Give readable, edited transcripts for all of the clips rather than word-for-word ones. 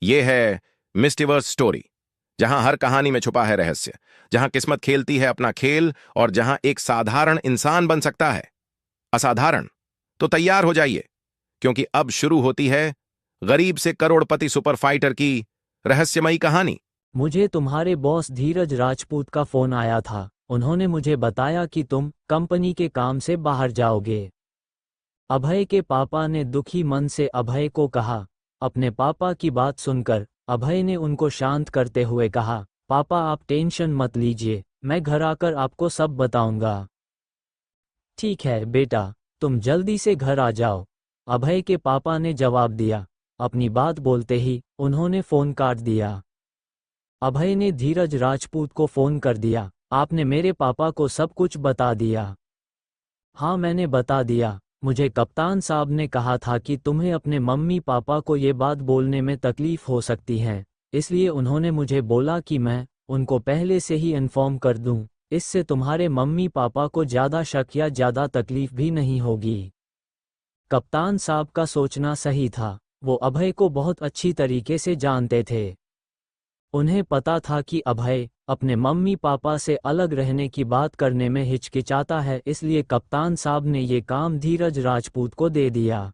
ये है मिस्टीवर्स स्टोरी, जहां हर कहानी में छुपा है रहस्य, जहां किस्मत खेलती है अपना खेल और जहां एक साधारण इंसान बन सकता है असाधारण। तो तैयार हो जाइए, क्योंकि अब शुरू होती है गरीब से करोड़पति सुपर फाइटर की रहस्यमयी कहानी। मुझे तुम्हारे बॉस धीरज राजपूत का फोन आया था। उन्होंने मुझे बताया कि तुम कंपनी के काम से बाहर जाओगे। अभय के पापा ने दुखी मन से अभय को कहा। अपने पापा की बात सुनकर अभय ने उनको शांत करते हुए कहा, पापा आप टेंशन मत लीजिए, मैं घर आकर आपको सब बताऊंगा। ठीक है बेटा, तुम जल्दी से घर आ जाओ, अभय के पापा ने जवाब दिया। अपनी बात बोलते ही उन्होंने फोन काट दिया। अभय ने धीरज राजपूत को फोन कर दिया, आपने मेरे पापा को सब कुछ बता दिया? हाँ मैंने बता दिया। मुझे कप्तान साहब ने कहा था कि तुम्हें अपने मम्मी पापा को ये बात बोलने में तकलीफ हो सकती है, इसलिए उन्होंने मुझे बोला कि मैं उनको पहले से ही इन्फॉर्म कर दूं। इससे तुम्हारे मम्मी पापा को ज़्यादा शक या ज़्यादा तकलीफ भी नहीं होगी। कप्तान साहब का सोचना सही था। वो अभय को बहुत अच्छी तरीके से जानते थे। उन्हें पता था कि अभय अपने मम्मी पापा से अलग रहने की बात करने में हिचकिचाता है, इसलिए कप्तान साहब ने ये काम धीरज राजपूत को दे दिया।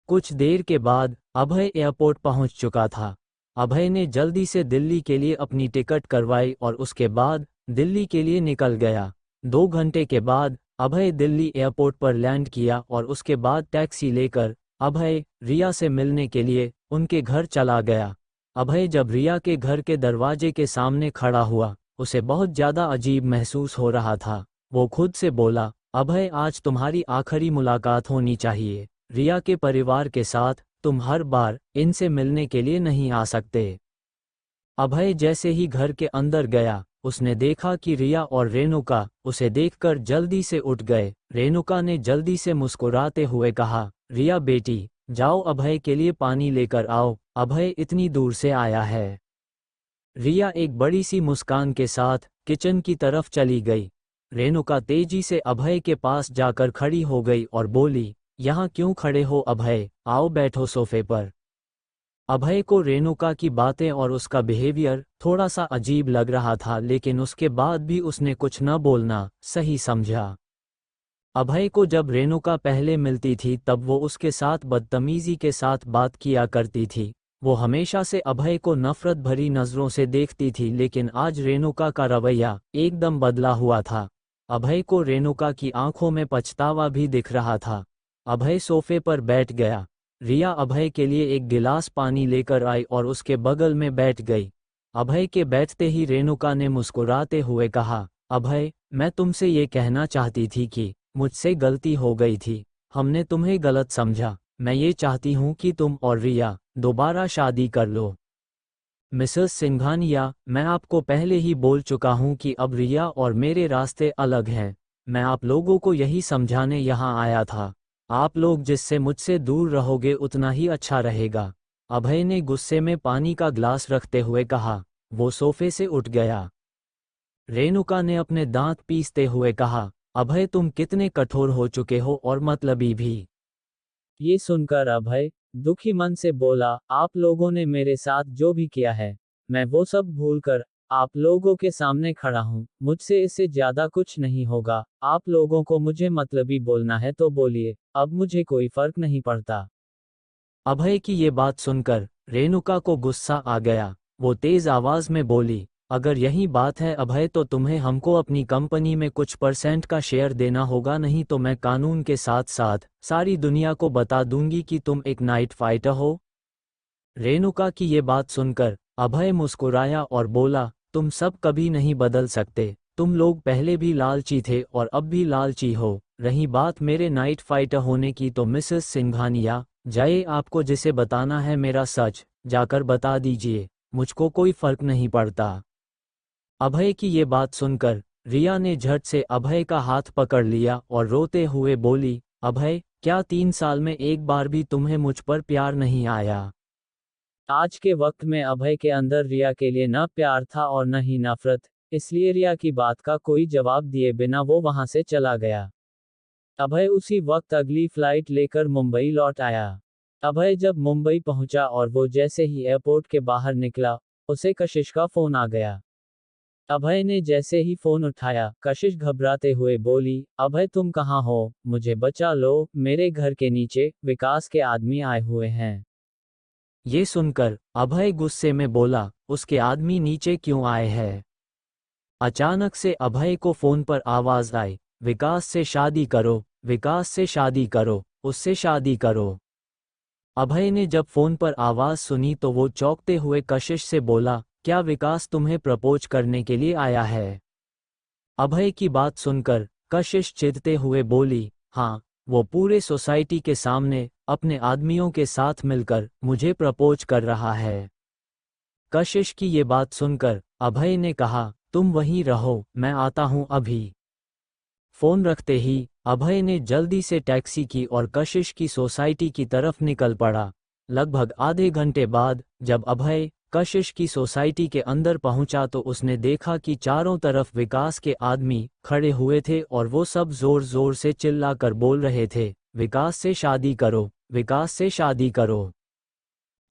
कुछ देर के बाद अभय एयरपोर्ट पहुंच चुका था। अभय ने जल्दी से दिल्ली के लिए अपनी टिकट करवाई और उसके बाद दिल्ली के लिए निकल गया। 2 घंटे के बाद अभय दिल्ली एयरपोर्ट पर लैंड किया और उसके बाद टैक्सी लेकर अभय रिया से मिलने के लिए उनके घर चला गया। अभय जब रिया के घर के दरवाजे के सामने खड़ा हुआ, उसे बहुत ज़्यादा अजीब महसूस हो रहा था। वो खुद से बोला, अभय आज तुम्हारी आखिरी मुलाकात होनी चाहिए। रिया के परिवार के साथ तुम हर बार इनसे मिलने के लिए नहीं आ सकते। अभय जैसे ही घर के अंदर गया, उसने देखा कि रिया और रेणुका उसे देखकर जल्दी से उठ गए। रेणुका ने जल्दी से मुस्कुराते हुए कहा, रिया बेटी, जाओ अभय के लिए पानी लेकर आओ, अभय इतनी दूर से आया है। रिया एक बड़ी सी मुस्कान के साथ किचन की तरफ चली गई। रेणुका तेजी से अभय के पास जाकर खड़ी हो गई और बोली, यहाँ क्यों खड़े हो अभय, आओ बैठो सोफे पर। अभय को रेणुका की बातें और उसका बिहेवियर थोड़ा सा अजीब लग रहा था, लेकिन उसके बाद भी उसने कुछ न बोलना सही समझा। अभय को जब रेणुका पहले मिलती थी तब वो उसके साथ बदतमीजी के साथ बात किया करती थी। वो हमेशा से अभय को नफरत भरी नज़रों से देखती थी, लेकिन आज रेणुका का रवैया एकदम बदला हुआ था। अभय को रेणुका की आंखों में पछतावा भी दिख रहा था। अभय सोफे पर बैठ गया। रिया अभय के लिए एक गिलास पानी लेकर आई और उसके बगल में बैठ गई। अभय के बैठते ही रेणुका ने मुस्कुराते हुए कहा, अभय, मैं तुमसे ये कहना चाहती थी कि मुझसे गलती हो गई थी, हमने तुम्हें गलत समझा। मैं ये चाहती हूँ कि तुम और रिया दोबारा शादी कर लो। मिसेस सिंघानिया, मैं आपको पहले ही बोल चुका हूँ कि अब रिया और मेरे रास्ते अलग हैं। मैं आप लोगों को यही समझाने यहाँ आया था। आप लोग जिससे मुझसे दूर रहोगे उतना ही अच्छा रहेगा। अभय ने गुस्से में पानी का ग्लास रखते हुए कहा। वो सोफे से उठ गया। रेणुका ने अपने दांत पीसते हुए कहा, अभय तुम कितने कठोर हो चुके हो और मतलबी भी। ये सुनकर अभय दुखी मन से बोला, आप लोगों ने मेरे साथ जो भी किया है, मैं वो सब भूलकर आप लोगों के सामने खड़ा हूँ। मुझसे इससे ज्यादा कुछ नहीं होगा। आप लोगों को मुझे मतलबी बोलना है तो बोलिए, अब मुझे कोई फर्क नहीं पड़ता। अभय की ये बात सुनकर रेणुका को गुस्सा आ गया। वो तेज आवाज में बोली, अगर यही बात है अभय तो तुम्हें हमको अपनी कंपनी में कुछ % का शेयर देना होगा, नहीं तो मैं कानून के साथ साथ सारी दुनिया को बता दूंगी कि तुम एक नाइट फाइटर हो। रेणुका की ये बात सुनकर अभय मुस्कुराया और बोला, तुम सब कभी नहीं बदल सकते। तुम लोग पहले भी लालची थे और अब भी लालची हो। रही बात मेरे नाइट फाइटर होने की तो मिसेस सिंघानिया, जाइए, आपको जिसे बताना है मेरा सच जाकर बता दीजिए, मुझको कोई फर्क नहीं पड़ता। अभय की ये बात सुनकर रिया ने झट से अभय का हाथ पकड़ लिया और रोते हुए बोली, अभय, क्या 3 साल में एक बार भी तुम्हें मुझ पर प्यार नहीं आया? आज के वक्त में अभय के अंदर रिया के लिए न प्यार था और न ही नफरत, इसलिए रिया की बात का कोई जवाब दिए बिना वो वहां से चला गया। अभय उसी वक्त अगली फ्लाइट लेकर मुंबई लौट आया। अभय जब मुंबई पहुंचा और वो जैसे ही एयरपोर्ट के बाहर निकला, उसे कशिश का फोन आ गया। अभय ने जैसे ही फोन उठाया, कशिश घबराते हुए बोली, अभय तुम कहाँ हो, मुझे बचा लो, मेरे घर के नीचे विकास के आदमी आए हुए हैं। ये सुनकर अभय गुस्से में बोला, उसके आदमी नीचे क्यों आए हैं? अचानक से अभय को फोन पर आवाज आई, विकास से शादी करो, विकास से शादी करो, उससे शादी करो। अभय ने जब फोन पर आवाज सुनी तो वो चौंकते हुए कशिश से बोला, क्या विकास तुम्हें प्रपोज करने के लिए आया है? अभय की बात सुनकर कशिश चिढ़ते हुए बोली, हाँ, वो पूरे सोसाइटी के सामने अपने आदमियों के साथ मिलकर मुझे प्रपोज कर रहा है। कशिश की ये बात सुनकर अभय ने कहा, तुम वहीं रहो, मैं आता हूं अभी। फोन रखते ही अभय ने जल्दी से टैक्सी की और कशिश की सोसाइटी की तरफ निकल पड़ा। लगभग आधे घंटे बाद जब अभय कशिश की सोसाइटी के अंदर पहुंचा तो उसने देखा कि चारों तरफ विकास के आदमी खड़े हुए थे और वो सब जोर जोर से चिल्लाकर बोल रहे थे, विकास से शादी करो, विकास से शादी करो।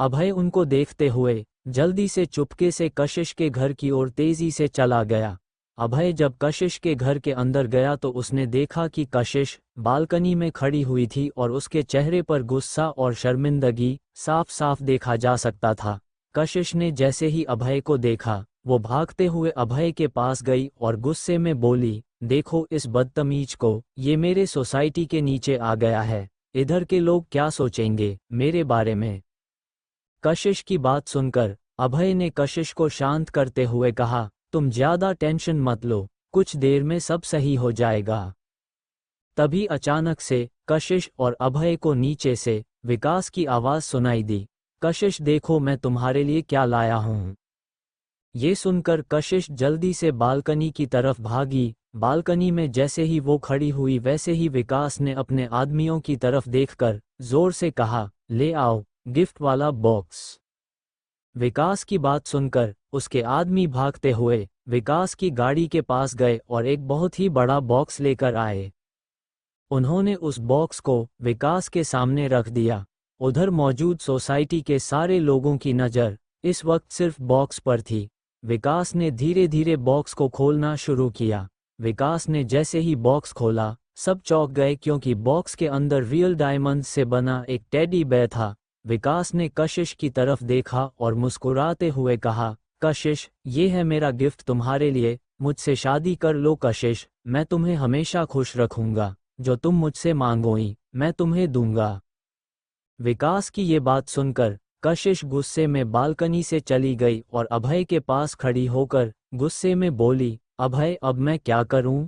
अभय उनको देखते हुए जल्दी से चुपके से कशिश के घर की ओर तेजी से चला गया। अभय जब कशिश के घर के अंदर गया तो उसने देखा कि कशिश बालकनी में खड़ी हुई थी और उसके चेहरे पर गुस्सा और शर्मिंदगी साफ साफ देखा जा सकता था। कशिश ने जैसे ही अभय को देखा, वो भागते हुए अभय के पास गई और गुस्से में बोली, देखो इस बदतमीज को, ये मेरे सोसाइटी के नीचे आ गया है, इधर के लोग क्या सोचेंगे मेरे बारे में? कशिश की बात सुनकर अभय ने कशिश को शांत करते हुए कहा, तुम ज्यादा टेंशन मत लो, कुछ देर में सब सही हो जाएगा। तभी अचानक से कशिश और अभय को नीचे से विकास की आवाज सुनाई दी, कशिश देखो मैं तुम्हारे लिए क्या लाया हूं। ये सुनकर कशिश जल्दी से बालकनी की तरफ भागी। बालकनी में जैसे ही वो खड़ी हुई वैसे ही विकास ने अपने आदमियों की तरफ देखकर जोर से कहा, ले आओ गिफ्ट वाला बॉक्स। विकास की बात सुनकर उसके आदमी भागते हुए विकास की गाड़ी के पास गए और एक बहुत ही बड़ा बॉक्स लेकर आए। उन्होंने उस बॉक्स को विकास के सामने रख दिया। उधर मौजूद सोसाइटी के सारे लोगों की नज़र इस वक्त सिर्फ बॉक्स पर थी। विकास ने धीरे धीरे बॉक्स को खोलना शुरू किया। विकास ने जैसे ही बॉक्स खोला, सब चौंक गए क्योंकि बॉक्स के अंदर रियल डायमंड से बना एक टेडी बेयर था। विकास ने कशिश की तरफ देखा और मुस्कुराते हुए कहा, कशिश, ये है मेरा गिफ्ट तुम्हारे लिए, मुझसे शादी कर लो कशिश, मैं तुम्हें हमेशा खुश रखूंगा, जो तुम मुझसे मांगोगी मैं तुम्हें दूंगा। विकास की ये बात सुनकर कशिश गुस्से में बालकनी से चली गई और अभय के पास खड़ी होकर गुस्से में बोली, अभय अब मैं क्या करूं?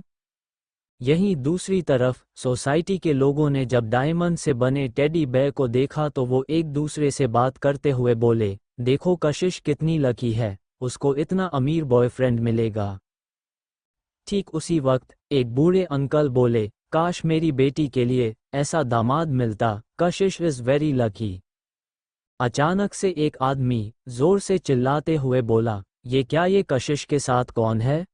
यहीं दूसरी तरफ सोसाइटी के लोगों ने जब डायमंड से बने टेडी बेयर को देखा तो वो एक दूसरे से बात करते हुए बोले, देखो कशिश कितनी लकी है, उसको इतना अमीर बॉयफ्रेंड मिलेगा। ठीक उसी वक्त एक बूढ़े अंकल बोले, काश मेरी बेटी के लिए ऐसा दामाद मिलता, कशिश इज वेरी लकी। अचानक से एक आदमी जोर से चिल्लाते हुए बोला, ये कशिश के साथ कौन है?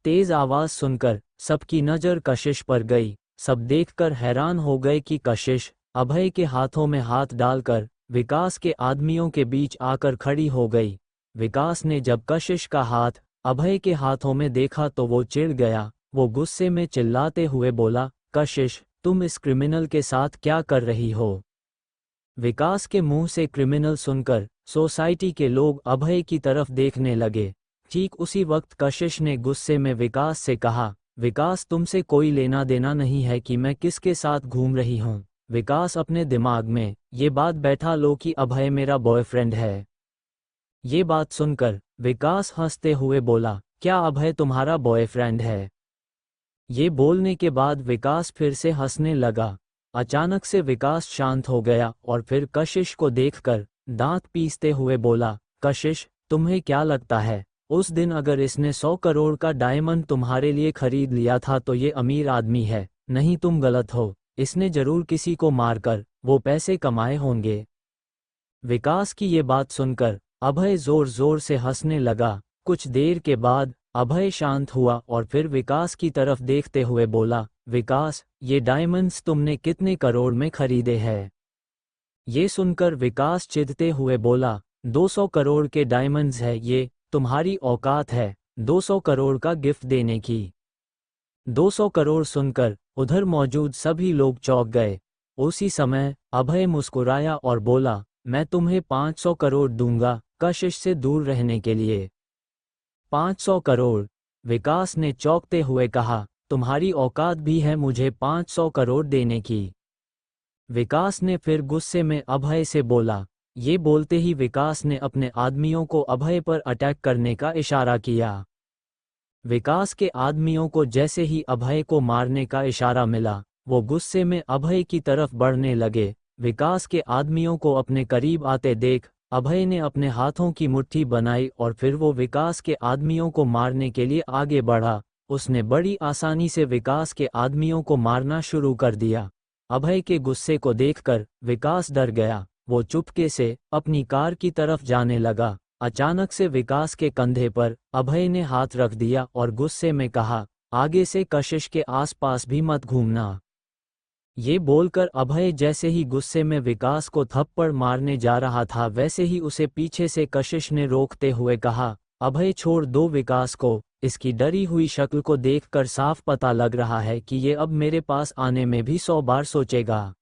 तेज आवाज सुनकर सबकी नजर कशिश पर गई। सब देखकर हैरान हो गए कि कशिश अभय के हाथों में हाथ डालकर विकास के आदमियों के बीच आकर खड़ी हो गई। विकास ने जब कशिश का हाथ अभय के हाथों में देखा तो वो चिढ़ गया। वो गुस्से में चिल्लाते हुए बोला, कशिश, तुम इस क्रिमिनल के साथ क्या कर रही हो? विकास के मुंह से क्रिमिनल सुनकर सोसाइटी के लोग अभय की तरफ देखने लगे। ठीक उसी वक्त कशिश ने गुस्से में विकास से कहा, विकास तुमसे कोई लेना देना नहीं है कि मैं किसके साथ घूम रही हूँ। विकास अपने दिमाग में ये बात बैठा लो कि अभय मेरा बॉयफ्रेंड है। ये बात सुनकर विकास हंसते हुए बोला, क्या अभय तुम्हारा बॉयफ्रेंड है? ये बोलने के बाद विकास फिर से हंसने लगा। अचानक से विकास शांत हो गया और फिर कशिश को देखकर दांत पीसते हुए बोला, कशिश, तुम्हें क्या लगता है उस दिन अगर इसने 100 करोड़ का डायमंड तुम्हारे लिए खरीद लिया था तो ये अमीर आदमी है? नहीं, तुम गलत हो, इसने जरूर किसी को मारकर वो पैसे कमाए होंगे। विकास की ये बात सुनकर अभय जोर जोर से हंसने लगा। कुछ देर के बाद अभय शांत हुआ और फिर विकास की तरफ देखते हुए बोला, विकास, ये डायमंड्स तुमने कितने करोड़ में खरीदे हैं? ये सुनकर विकास चिढ़ते हुए बोला, 200 करोड़ के डायमंड्स है ये, तुम्हारी औकात है 200 करोड़ का गिफ्ट देने की। 200 करोड़ सुनकर उधर मौजूद सभी लोग चौंक गए। उसी समय अभय मुस्कुराया और बोला, मैं तुम्हें 500 करोड़ दूंगा कशिश से दूर रहने के लिए। 500 करोड़? विकास ने चौंकते हुए कहा, तुम्हारी औकात भी है मुझे 500 करोड़ देने की? विकास ने फिर गुस्से में अभय से बोला। ये बोलते ही विकास ने अपने आदमियों को अभय पर अटैक करने का इशारा किया। विकास के आदमियों को जैसे ही अभय को मारने का इशारा मिला, वो गुस्से में अभय की तरफ बढ़ने लगे। विकास के आदमियों को अपने करीब आते देख अभय ने अपने हाथों की मुट्ठी बनाई और फिर वो विकास के आदमियों को मारने के लिए आगे बढ़ा। उसने बड़ी आसानी से विकास के आदमियों को मारना शुरू कर दिया। अभय के गुस्से को देखकर विकास डर गया। वो चुपके से अपनी कार की तरफ जाने लगा। अचानक से विकास के कंधे पर अभय ने हाथ रख दिया और गुस्से में कहा, आगे से कशिश के आसपास भी मत घूमना। ये बोलकर अभय जैसे ही गुस्से में विकास को थप्पड़ मारने जा रहा था, वैसे ही उसे पीछे से कशिश ने रोकते हुए कहा, अभय छोड़ दो विकास को। इसकी डरी हुई शक्ल को देखकर साफ पता लग रहा है कि ये अब मेरे पास आने में भी 100 बार सोचेगा।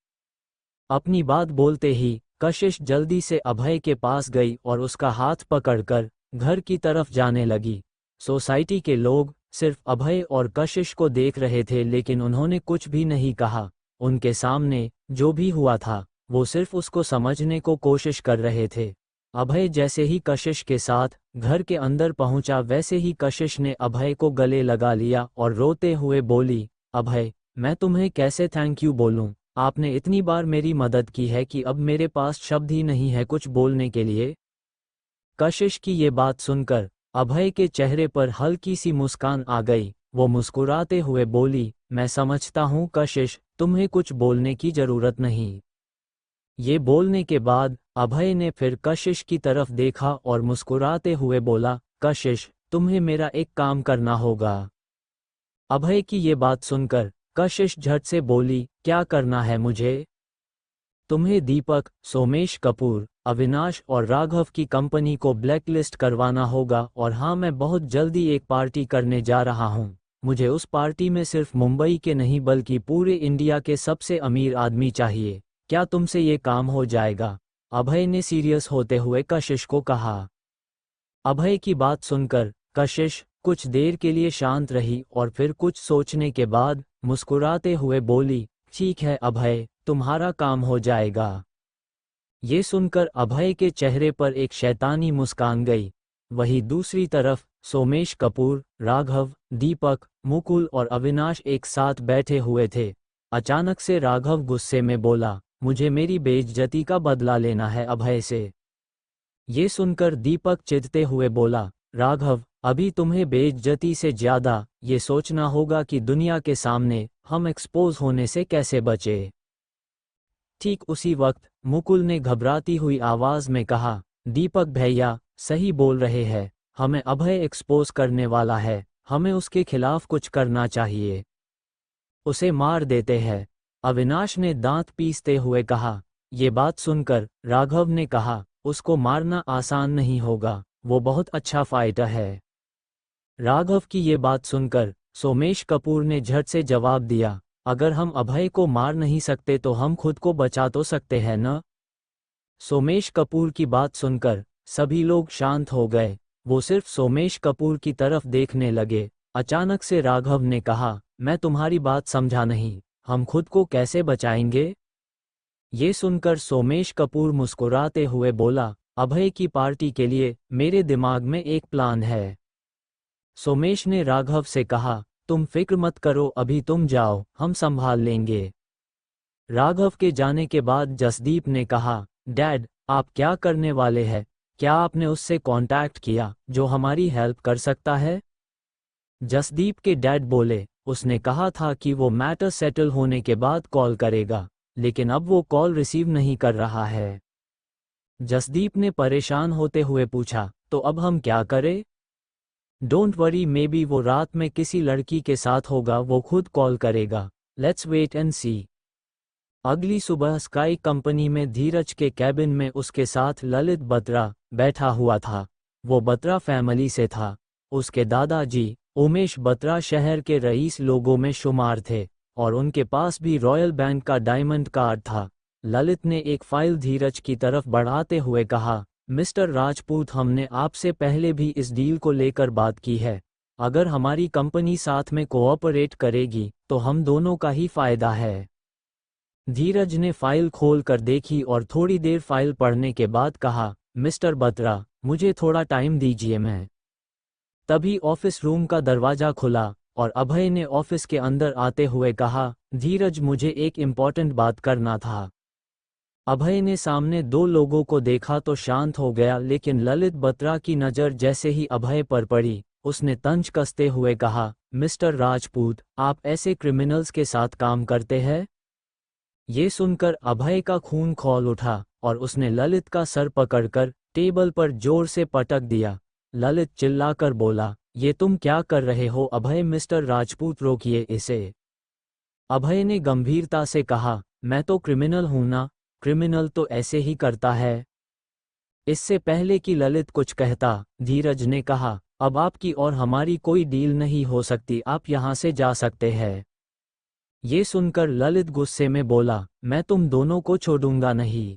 अपनी बात बोलते ही कशिश जल्दी से अभय के पास गई और उसका हाथ पकड़कर घर की तरफ जाने लगी। सोसाइटी के लोग सिर्फ अभय और कशिश को देख रहे थे, लेकिन उन्होंने कुछ भी नहीं कहा। उनके सामने जो भी हुआ था वो सिर्फ उसको समझने को कोशिश कर रहे थे। अभय जैसे ही कशिश के साथ घर के अंदर पहुंचा, वैसे ही कशिश ने अभय को गले लगा लिया और रोते हुए बोली, अभय, मैं तुम्हें कैसे थैंक यू बोलूं? आपने इतनी बार मेरी मदद की है कि अब मेरे पास शब्द ही नहीं है कुछ बोलने के लिए। कशिश की ये बात सुनकर अभय के चेहरे पर हल्की सी मुस्कान आ गई। वो मुस्कुराते हुए बोली, मैं समझता हूँ कशिश, तुम्हें कुछ बोलने की जरूरत नहीं। ये बोलने के बाद अभय ने फिर कशिश की तरफ देखा और मुस्कुराते हुए बोला, कशिश, तुम्हें मेरा एक काम करना होगा। अभय की ये बात सुनकर कशिश झट से बोली, क्या करना है मुझे? तुम्हें दीपक, सोमेश कपूर, अविनाश और राघव की कंपनी को ब्लैकलिस्ट करवाना होगा। और हाँ, मैं बहुत जल्दी एक पार्टी करने जा रहा हूँ। मुझे उस पार्टी में सिर्फ मुंबई के नहीं बल्कि पूरे इंडिया के सबसे अमीर आदमी चाहिए। क्या तुमसे ये काम हो जाएगा? अभय ने सीरियस होते हुए कशिश को कहा। अभय की बात सुनकर कशिश कुछ देर के लिए शांत रही और फिर कुछ सोचने के बाद मुस्कुराते हुए बोली, ठीक है अभय, तुम्हारा काम हो जाएगा। ये सुनकर अभय के चेहरे पर एक शैतानी मुस्कान गई। वहीं दूसरी तरफ सोमेश कपूर, राघव, दीपक, मुकुल और अविनाश एक साथ बैठे हुए थे। अचानक से राघव गुस्से में बोला, मुझे मेरी बेइज्जती का बदला लेना है अभय से। ये सुनकर दीपक चिढ़ते हुए बोला, राघव, अभी तुम्हें बेइज्जती से ज्यादा ये सोचना होगा कि दुनिया के सामने हम एक्सपोज होने से कैसे बचे। ठीक उसी वक्त मुकुल ने घबराती हुई आवाज में कहा, दीपक भैया सही बोल रहे हैं, हमें अभय एक्सपोज करने वाला है, हमें उसके खिलाफ कुछ करना चाहिए। उसे मार देते हैं। अविनाश ने दांत पीसते हुए कहा। ये बात सुनकर राघव ने कहा, उसको मारना आसान नहीं होगा, वो बहुत अच्छा फाइटर है। राघव की ये बात सुनकर सोमेश कपूर ने झट से जवाब दिया, अगर हम अभय को मार नहीं सकते तो हम खुद को बचा तो सकते हैं न? सोमेश कपूर की बात सुनकर सभी लोग शांत हो गए। वो सिर्फ सोमेश कपूर की तरफ देखने लगे। अचानक से राघव ने कहा, मैं तुम्हारी बात समझा नहीं, हम खुद को कैसे बचाएंगे? ये सुनकर सोमेश कपूर मुस्कुराते हुए बोला, अभय की पार्टी के लिए मेरे दिमाग में एक प्लान है। सोमेश ने राघव से कहा, तुम फिक्र मत करो, अभी तुम जाओ, हम संभाल लेंगे। राघव के जाने के बाद जसदीप ने कहा, डैड, आप क्या करने वाले हैं? क्या आपने उससे कांटेक्ट किया जो हमारी हेल्प कर सकता है? जसदीप के डैड बोले, उसने कहा था कि वो मैटर सेटल होने के बाद कॉल करेगा, लेकिन अब वो कॉल रिसीव नहीं कर रहा है। जसदीप ने परेशान होते हुए पूछा, तो अब हम क्या करें? डोंट वरी, मे बी वो रात में किसी लड़की के साथ होगा, वो खुद कॉल करेगा। लेट्स वेट एंड सी। अगली सुबह स्काई कंपनी में धीरज के कैबिन में उसके साथ ललित बत्रा बैठा हुआ था। वो बत्रा फैमिली से था। उसके दादाजी उमेश बत्रा शहर के रईस लोगों में शुमार थे और उनके पास भी रॉयल बैंक का डायमंड कार्ड था। ललित ने एक फाइल धीरज की तरफ बढ़ाते हुए कहा, मिस्टर राजपूत, हमने आपसे पहले भी इस डील को लेकर बात की है। अगर हमारी कंपनी साथ में कोऑपरेट करेगी तो हम दोनों का ही फायदा है। धीरज ने फाइल खोल कर देखी और थोड़ी देर फाइल पढ़ने के बाद कहा, मिस्टर बत्रा, मुझे थोड़ा टाइम दीजिए। मैं तभी ऑफिस रूम का दरवाजा खुला और अभय ने ऑफिस के अंदर आते हुए कहा, धीरज, मुझे एक इम्पॉर्टेंट बात करना था। अभय ने सामने दो लोगों को देखा तो शांत हो गया, लेकिन ललित बत्रा की नज़र जैसे ही अभय पर पड़ी, उसने तंज कसते हुए कहा, मिस्टर राजपूत, आप ऐसे क्रिमिनल्स के साथ काम करते हैं? ये सुनकर अभय का खून खौल उठा और उसने ललित का सर पकड़कर टेबल पर जोर से पटक दिया। ललित चिल्लाकर बोला, ये तुम क्या कर रहे हो अभय? मिस्टर राजपूत, रोकिए इसे। अभय ने गंभीरता से कहा, मैं तो क्रिमिनल हूं ना, क्रिमिनल तो ऐसे ही करता है। इससे पहले कि ललित कुछ कहता, धीरज ने कहा, अब आपकी और हमारी कोई डील नहीं हो सकती, आप यहां से जा सकते हैं। ये सुनकर ललित गुस्से में बोला, मैं तुम दोनों को छोड़ूंगा नहीं।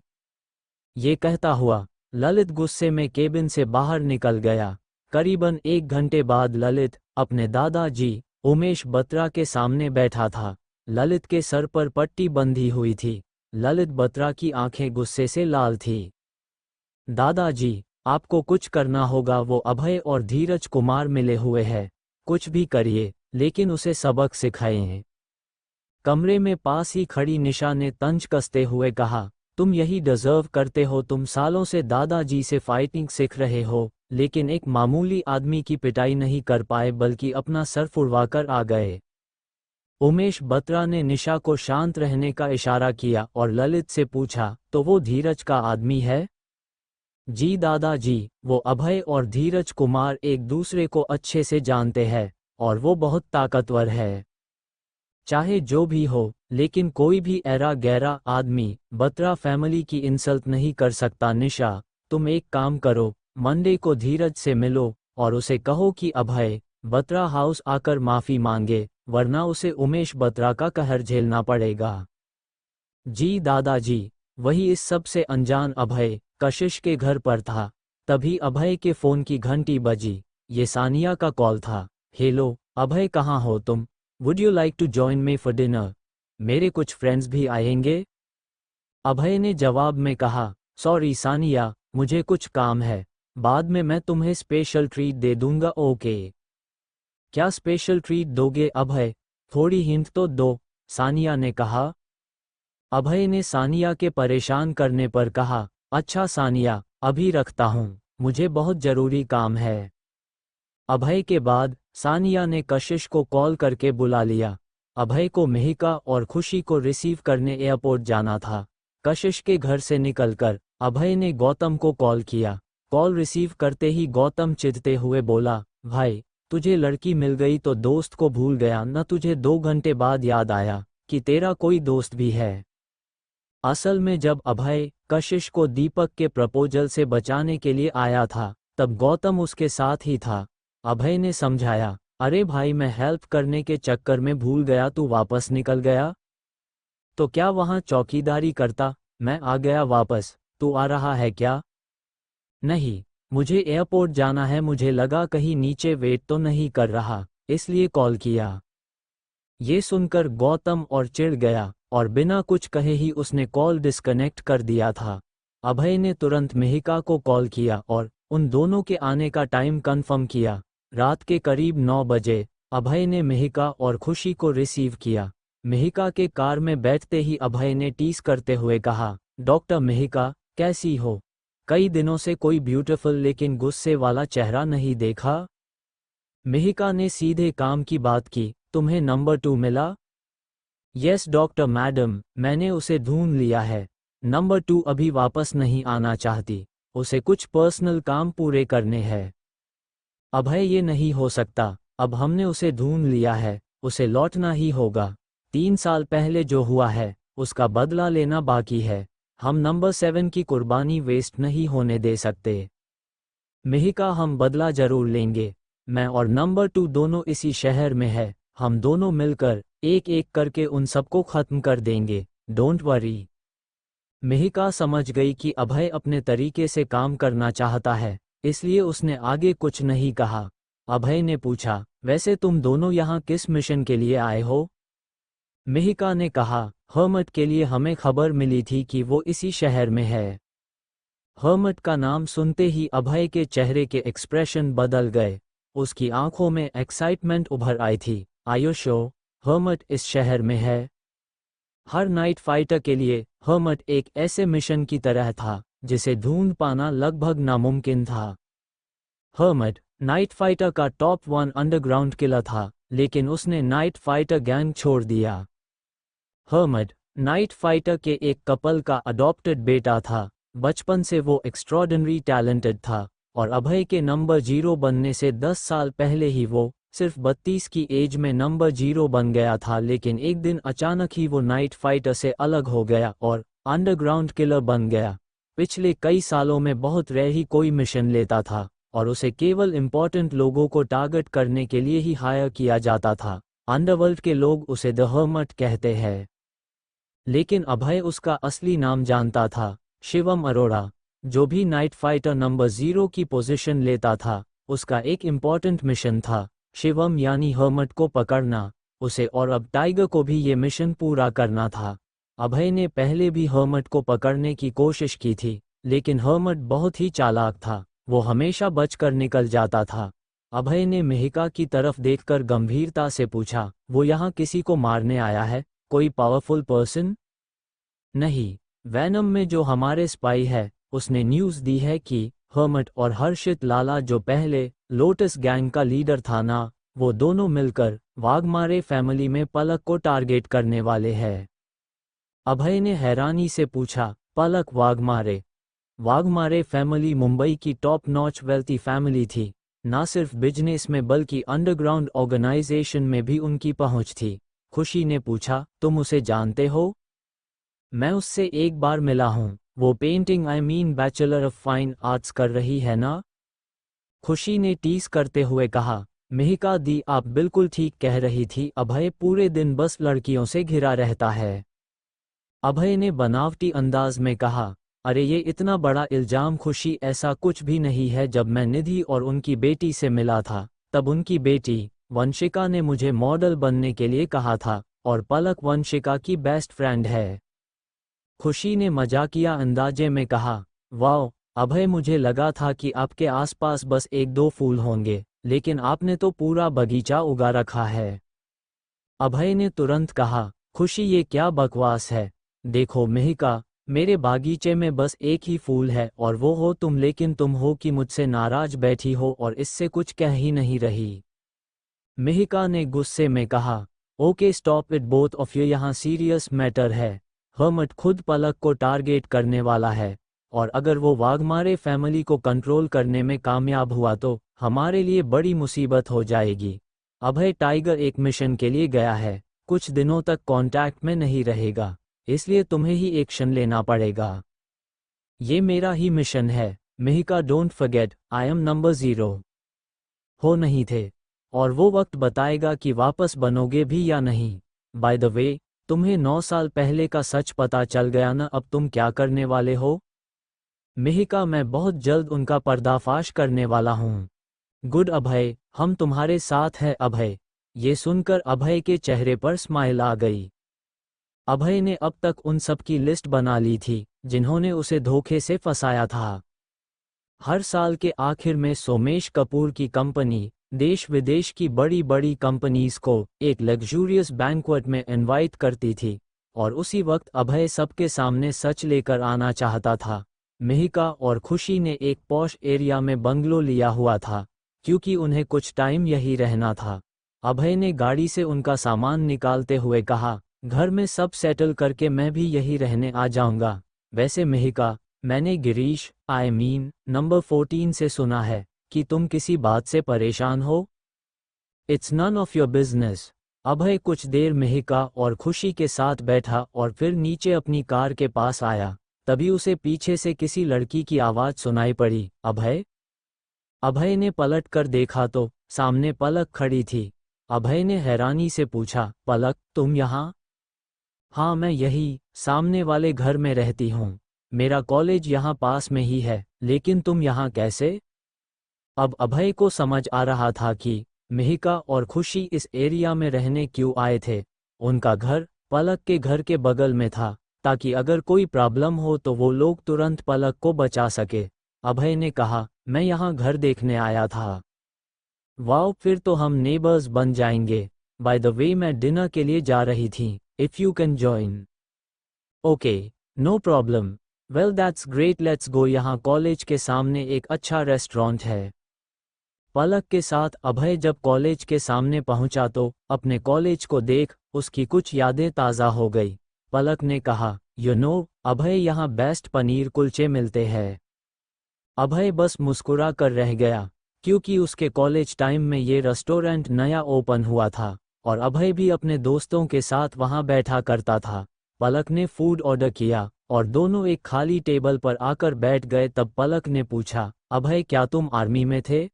ये कहता हुआ ललित गुस्से में केबिन से बाहर निकल गया। करीबन 1 घंटे बाद ललित अपने दादाजी उमेश बत्रा के सामने बैठा था। ललित के सर पर पट्टी बंधी हुई थी। ललित बत्रा की आंखें गुस्से से लाल थी। दादाजी, आपको कुछ करना होगा, वो अभय और धीरज कुमार मिले हुए हैं। कुछ भी करिए, लेकिन उसे सबक सिखाएं। कमरे में पास ही खड़ी निशा ने तंज कसते हुए कहा, तुम यही डिजर्व करते हो। तुम सालों से दादाजी से फाइटिंग सीख रहे हो, लेकिन एक मामूली आदमी की पिटाई नहीं कर पाए, बल्कि अपना सर फुड़वाकर आ गए। उमेश बत्रा ने निशा को शांत रहने का इशारा किया और ललित से पूछा, तो वो धीरज का आदमी है? जी दादाजी, वो अभय और धीरज कुमार एक दूसरे को अच्छे से जानते हैं और वो बहुत ताकतवर है। चाहे जो भी हो, लेकिन कोई भी ऐरा गैरा आदमी बत्रा फैमिली की इंसल्ट नहीं कर सकता। निशा, तुम एक काम करो, मंडे को धीरज से मिलो और उसे कहो कि अभय बत्रा हाउस आकर माफी मांगे, वरना उसे उमेश बत्रा का कहर झेलना पड़ेगा। जी दादाजी। वही इस सब से अनजान अभय कशिश के घर पर था। तभी अभय के फोन की घंटी बजी। ये सानिया का कॉल था। हेलो अभय, कहाँ हो तुम? Would you like to join me for dinner? मेरे कुछ फ्रेंड्स भी आएंगे। अभय ने जवाब में कहा, सॉरी सानिया, मुझे कुछ काम है, बाद में मैं तुम्हें स्पेशल ट्रीट दे दूंगा। ओके। क्या स्पेशल ट्रीट दोगे अभय? थोड़ी हिंट तो दो, सानिया ने कहा। अभय ने सानिया के परेशान करने पर कहा, अच्छा सानिया, अभी रखता हूँ, मुझे बहुत जरूरी काम है। अभय के बाद सानिया ने कशिश को कॉल करके बुला लिया। अभय को मिहिका और खुशी को रिसीव करने एयरपोर्ट जाना था। कशिश के घर से निकलकर अभय ने गौतम को कॉल किया। कॉल रिसीव करते ही गौतम चिढ़ते हुए बोला, भाई, तुझे लड़की मिल गई तो दोस्त को भूल गया न? तुझे 2 घंटे बाद याद आया कि तेरा कोई दोस्त भी है। असल में जब अभय कशिश को दीपक के प्रपोजल से बचाने के लिए आया था, तब गौतम उसके साथ ही था। अभय ने समझाया, अरे भाई, मैं हेल्प करने के चक्कर में भूल गया, तू वापस निकल गया तो क्या वहां चौकीदारी करता? मैं आ गया वापस, तू आ रहा है क्या? नहीं, मुझे एयरपोर्ट जाना है, मुझे लगा कहीं नीचे वेट तो नहीं कर रहा, इसलिए कॉल किया। ये सुनकर गौतम और चिढ़ गया और बिना कुछ कहे ही उसने कॉल डिस्कनेक्ट कर दिया था। अभय ने तुरंत मिहिका को कॉल किया और उन दोनों के आने का टाइम कंफर्म किया। रात के करीब 9 बजे अभय ने मिहिका और खुशी को रिसीव किया। मिहिका के कार में बैठते ही अभय ने टीस करते हुए कहा, डॉक्टर मिहिका, कैसी हो? कई दिनों से कोई ब्यूटीफुल लेकिन गुस्से वाला चेहरा नहीं देखा। मिहिका ने सीधे काम की बात की, तुम्हें नंबर 2 मिला? यस डॉक्टर मैडम, मैंने उसे ढूंढ लिया है। नंबर 2 अभी वापस नहीं आना चाहती, उसे कुछ पर्सनल काम पूरे करने हैं। अभय, ये नहीं हो सकता, अब हमने उसे ढूंढ लिया है, उसे लौटना ही होगा। 3 साल पहले जो हुआ है उसका बदला लेना बाकी है। हम नंबर 7 की कुर्बानी वेस्ट नहीं होने दे सकते। मिहिका, हम बदला जरूर लेंगे। मैं और नंबर 2 दोनों इसी शहर में है। हम दोनों मिलकर एक एक करके उन सबको खत्म कर देंगे। Don't worry. मिहिका समझ गई कि अभय अपने तरीके से काम करना चाहता है, इसलिए उसने आगे कुछ नहीं कहा। अभय ने पूछा, वैसे तुम दोनों यहाँ किस मिशन के लिए आए हो? मिहिका ने कहा, हर्मट के लिए। हमें खबर मिली थी कि वो इसी शहर में है। हर्मट का नाम सुनते ही अभय के चेहरे के एक्सप्रेशन बदल गए। उसकी आंखों में एक्साइटमेंट उभर आई थी। आयो शो, हर्मट इस शहर में है? हर नाइट फाइटर के लिए हर्मट एक ऐसे मिशन की तरह था जिसे ढूंढ पाना लगभग नामुमकिन था। हर्मट नाइट फाइटर का टॉप 1 अंडरग्राउंड किलर था, लेकिन उसने नाइट फाइटर गैंग छोड़ दिया। हर्मट नाइट फाइटर के एक कपल का अडॉप्टेड बेटा था। बचपन से वो एक्स्ट्रॉर्डिनरी टैलेंटेड था, और अभय के नंबर 0 बनने से 10 साल पहले ही वो सिर्फ 32 की एज में नंबर 0 बन गया था। लेकिन एक दिन अचानक ही वो नाइट फाइटर से अलग हो गया और अंडरग्राउंड किलर बन गया। पिछले कई सालों में बहुत रेयर ही कोई मिशन लेता था, और उसे केवल इम्पोर्टेंट लोगों को टारगेट करने के लिए ही हायर किया जाता था। अंडरवर्ल्ड के लोग उसे द हर्मट कहते हैं। लेकिन अभय उसका असली नाम जानता था, शिवम अरोड़ा। जो भी नाइट फाइटर नंबर 0 की पोजीशन लेता था, उसका एक इम्पॉर्टेंट मिशन था, शिवम यानी हर्मट को पकड़ना। उसे और अब टाइगर को भी ये मिशन पूरा करना था। अभय ने पहले भी हर्मट को पकड़ने की कोशिश की थी, लेकिन हर्मट बहुत ही चालाक था। वो हमेशा बचकर निकल जाता था। अभय ने मिहिका की तरफ देखकर गंभीरता से पूछा, वो यहाँ किसी को मारने आया है? कोई पावरफुल पर्सन? नहीं, वैनम में जो हमारे स्पाई है, उसने न्यूज़ दी है कि हर्मट और हर्षित लाला, जो पहले लोटस गैंग का लीडर था ना, वो दोनों मिलकर वाघमारे फैमिली में पलक को टारगेट करने वाले हैं। अभय ने हैरानी से पूछा, पलक वाघमारे? वाघमारे फैमिली मुंबई की टॉप नॉच वेल्थी फैमिली थी। ना सिर्फ बिजनेस में बल्कि अंडरग्राउंड ऑर्गेनाइजेशन में भी उनकी पहुंच थी। खुशी ने पूछा, तुम उसे जानते हो? मैं उससे एक बार मिला हूँ। वो painting bachelor of fine arts कर रही है ना? खुशी ने टीस करते हुए कहा। मिहिका दी, आप बिल्कुल ठीक कह रही थी। अभय पूरे दिन बस लड़कियों से घिरा रहता है। अभय ने बनावटी अंदाज में कहा, अरे ये इतना बड़ा इल्जाम। खुशी, ऐसा कुछ भी नहीं है। जब मैं निधि और उनकी बेटी से मिला था, तब उनकी बेटी वंशिका ने मुझे मॉडल बनने के लिए कहा था, और पलक वंशिका की बेस्ट फ्रेंड है। खुशी ने मजाकिया अंदाजे में कहा, वाह अभय, मुझे लगा था कि आपके आसपास बस 1-2 फूल होंगे, लेकिन आपने तो पूरा बगीचा उगा रखा है। अभय ने तुरंत कहा, खुशी ये क्या बकवास है? देखो मिहिका, मेरे बागीचे में बस एक ही फूल है, और वो हो तुम। लेकिन तुम हो कि मुझसे नाराज बैठी हो और इससे कुछ कह ही नहीं रही। मिहिका ने गुस्से में कहा, okay stop it both of you, यहाँ सीरियस मैटर है। हर्मट खुद पलक को टारगेट करने वाला है, और अगर वो वाघमारे फैमिली को कंट्रोल करने में कामयाब हुआ तो हमारे लिए बड़ी मुसीबत हो जाएगी। अभय टाइगर एक मिशन के लिए गया है, कुछ दिनों तक कांटेक्ट में नहीं रहेगा, इसलिए तुम्हें ही एक्शन लेना पड़ेगा। ये मेरा ही मिशन है Mihika, don't forget I am number 0। हो नहीं थे, और वो वक्त बताएगा कि वापस बनोगे भी या नहीं। बाय द वे, तुम्हें 9 साल पहले का सच पता चल गया ना? अब तुम क्या करने वाले हो? मिहिका, मैं बहुत जल्द उनका पर्दाफाश करने वाला हूँ। गुड अभय, हम तुम्हारे साथ हैं अभय। ये सुनकर अभय के चेहरे पर स्माइल आ गई। अभय ने अब तक उन सब की लिस्ट बना ली थी जिन्होंने उसे धोखे से फंसाया था। हर साल के आखिर में सोमेश कपूर की कंपनी देश विदेश की बड़ी बड़ी कंपनीज को एक लग्जूरियस बैंक्वेट में इनवाइट करती थी, और उसी वक्त अभय सबके सामने सच लेकर आना चाहता था। मिहिका और खुशी ने एक पॉश एरिया में बंगलो लिया हुआ था, क्योंकि उन्हें कुछ टाइम यही रहना था। अभय ने गाड़ी से उनका सामान निकालते हुए कहा, घर में सब सेटल करके मैं भी यही रहने आ जाऊंगा। वैसे मिहिका, मैंने गिरीश नंबर 14 से सुना है कि तुम किसी बात से परेशान हो। It's none of your business. Abhay कुछ देर मेहिका और खुशी के साथ बैठा और फिर नीचे अपनी कार के पास आया। तभी उसे पीछे से किसी लड़की की आवाज़ सुनाई पड़ी, अभय। अभय ने पलट कर देखा तो सामने पलक खड़ी थी। अभय ने हैरानी से पूछा, पलक, तुम यहाँ? हाँ, मैं यही सामने वाले घर में रहती हूँ। मेरा कॉलेज यहाँ पास में ही है, लेकिन तुम यहाँ कैसे? अब अभय को समझ आ रहा था कि मिहिका और खुशी इस एरिया में रहने क्यों आए थे। उनका घर पलक के घर के बगल में था, ताकि अगर कोई प्रॉब्लम हो तो वो लोग तुरंत पलक को बचा सके। अभय ने कहा, मैं यहाँ घर देखने आया था। वाओ, फिर तो हम नेबर्स बन जाएंगे। बाय द वे, मैं डिनर के लिए जा रही थी। If you can join. Okay, no problem. Well that's great, let's go. यहाँ कॉलेज के सामने एक अच्छा रेस्टोरेंट है। पलक के साथ अभय जब कॉलेज के सामने पहुंचा तो अपने कॉलेज को देख उसकी कुछ यादें ताज़ा हो गई। पलक ने कहा, अभय, यहाँ बेस्ट पनीर कुलचे मिलते हैं। अभय बस मुस्कुरा कर रह गया, क्योंकि उसके कॉलेज टाइम में ये रेस्टोरेंट नया ओपन हुआ था और अभय भी अपने दोस्तों के साथ वहां बैठा करता था। पलक ने फूड ऑर्डर किया और दोनों एक खाली टेबल पर आकर बैठ गए। तब पलक ने पूछा, अभय, क्या तुम आर्मी में थे?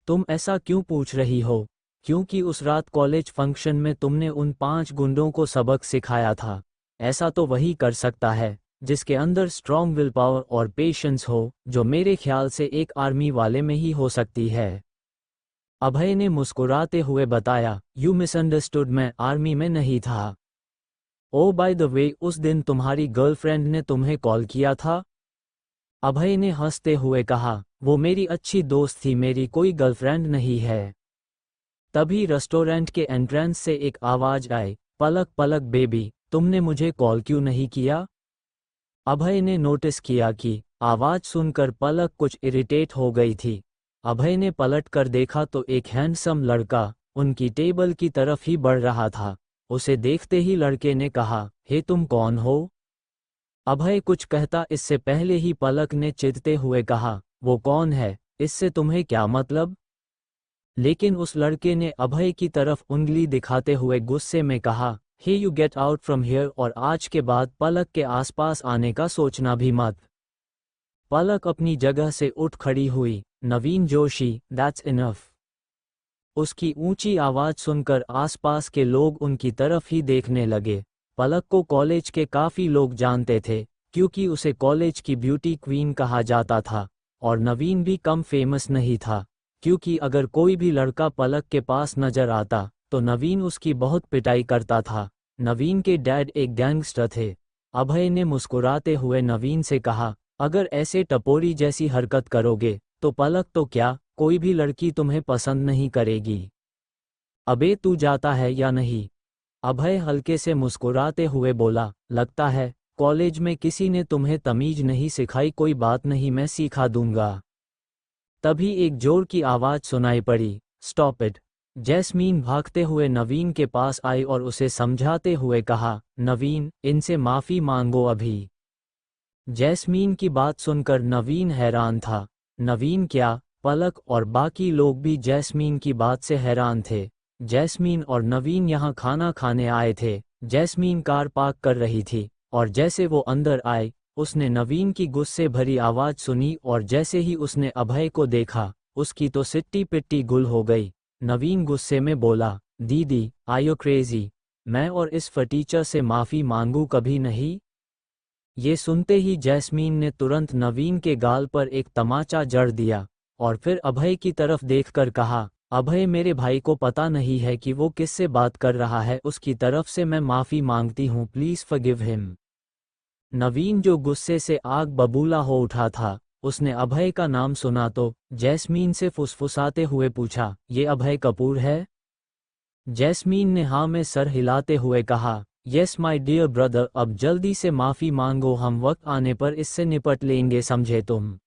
तुम ऐसा क्यों पूछ रही हो? क्योंकि उस रात कॉलेज फंक्शन में तुमने उन 5 गुंडों को सबक सिखाया था। ऐसा तो वही कर सकता है जिसके अंदर स्ट्रॉन्ग विल पावर और पेशेंस हो, जो मेरे ख्याल से एक आर्मी वाले में ही हो सकती है। अभय ने मुस्कुराते हुए बताया, यू मिसअंडरस्टूड, मैं आर्मी में नहीं था। ओ बाय द वे, उस दिन तुम्हारी गर्लफ्रेंड ने तुम्हें कॉल किया था? अभय ने हंसते हुए कहा, वो मेरी अच्छी दोस्त थी, मेरी कोई गर्लफ्रेंड नहीं है। तभी रेस्टोरेंट के एंट्रेंस से एक आवाज आई, पलक पलक बेबी, तुमने मुझे कॉल क्यों नहीं किया? अभय ने नोटिस किया कि आवाज सुनकर पलक कुछ इरिटेट हो गई थी। अभय ने पलट कर देखा तो एक हैंडसम लड़का उनकी टेबल की तरफ ही बढ़ रहा था। उसे देखते ही लड़के ने कहा, हे तुम कौन हो? अभय कुछ कहता इससे पहले ही पलक ने चिढ़ते हुए कहा, वो कौन है, इससे तुम्हें क्या मतलब? लेकिन उस लड़के ने अभय की तरफ उंगली दिखाते हुए गुस्से में कहा, hey you get out from here, और आज के बाद पलक के आसपास आने का सोचना भी मत। पलक अपनी जगह से उठ खड़ी हुई, नवीन जोशी, दैट्स इनफ। उसकी ऊंची आवाज सुनकर आसपास के लोग उनकी तरफ ही देखने लगे। पलक को कॉलेज के काफी लोग जानते थे, क्योंकि उसे कॉलेज की ब्यूटी क्वीन कहा जाता था। और नवीन भी कम फेमस नहीं था, क्योंकि अगर कोई भी लड़का पलक के पास नजर आता तो नवीन उसकी बहुत पिटाई करता था। नवीन के डैड एक गैंगस्टर थे। अभय ने मुस्कुराते हुए नवीन से कहा, अगर ऐसे टपोरी जैसी हरकत करोगे तो पलक तो क्या, कोई भी लड़की तुम्हें पसंद नहीं करेगी। अबे तू जाता है या नहीं? अभय हल्के से मुस्कुराते हुए बोला, लगता है कॉलेज में किसी ने तुम्हें तमीज नहीं सिखाई, कोई बात नहीं, मैं सिखा दूंगा। तभी एक जोर की आवाज सुनाई पड़ी, स्टॉप इट। जैस्मीन भागते हुए नवीन के पास आई और उसे समझाते हुए कहा, नवीन, इनसे माफी मांगो अभी। जैस्मीन की बात सुनकर नवीन हैरान था। नवीन क्या, पलक और बाकी लोग भी जैस्मीन की बात से हैरान थे। जैस्मीन और नवीन यहाँ खाना खाने आए थे। जैस्मीन कार पार्क कर रही थी और जैसे वो अंदर आए उसने नवीन की गुस्से भरी आवाज सुनी और जैसे ही उसने अभय को देखा उसकी तो सिट्टी पिट्टी गुल हो गई। नवीन गुस्से में बोला, दीदी, आर यू क्रेजी? मैं और इस फटीचर से माफी मांगू कभी नहीं? ये सुनते ही जैस्मीन ने तुरंत नवीन के गाल पर एक तमाचा जड़ दिया और फिर अभय की तरफ देखकर कहा, अभय, मेरे भाई को पता नहीं है कि वो किससे बात कर रहा है, उसकी तरफ से मैं माफी मांगती हूँ, प्लीज फॉरगिव हिम। नवीन जो गुस्से से आग बबूला हो उठा था, उसने अभय का नाम सुना तो जैस्मीन से फुसफुसाते हुए पूछा, ये अभय कपूर है? जैस्मीन ने हाँ में सर हिलाते हुए कहा, यस माय डियर ब्रदर, अब जल्दी से माफी मांगो, हम वक्त आने पर इससे निपट लेंगे, समझे तुम?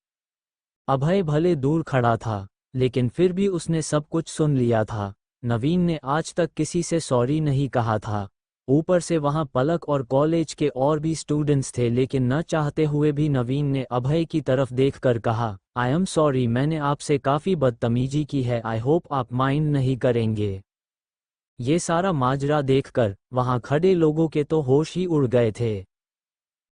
अभय भले दूर खड़ा था, लेकिन फिर भी उसने सब कुछ सुन लिया था। नवीन ने आज तक किसी से सॉरी नहीं कहा था। ऊपर से वहां पलक और कॉलेज के और भी स्टूडेंट्स थे, लेकिन न चाहते हुए भी नवीन ने अभय की तरफ देखकर कहा, आई एम सॉरी, मैंने आपसे काफी बदतमीजी की है, आई होप आप माइंड नहीं करेंगे। ये सारा माजरा देखकर वहां खड़े लोगों के तो होश ही उड़ गए थे।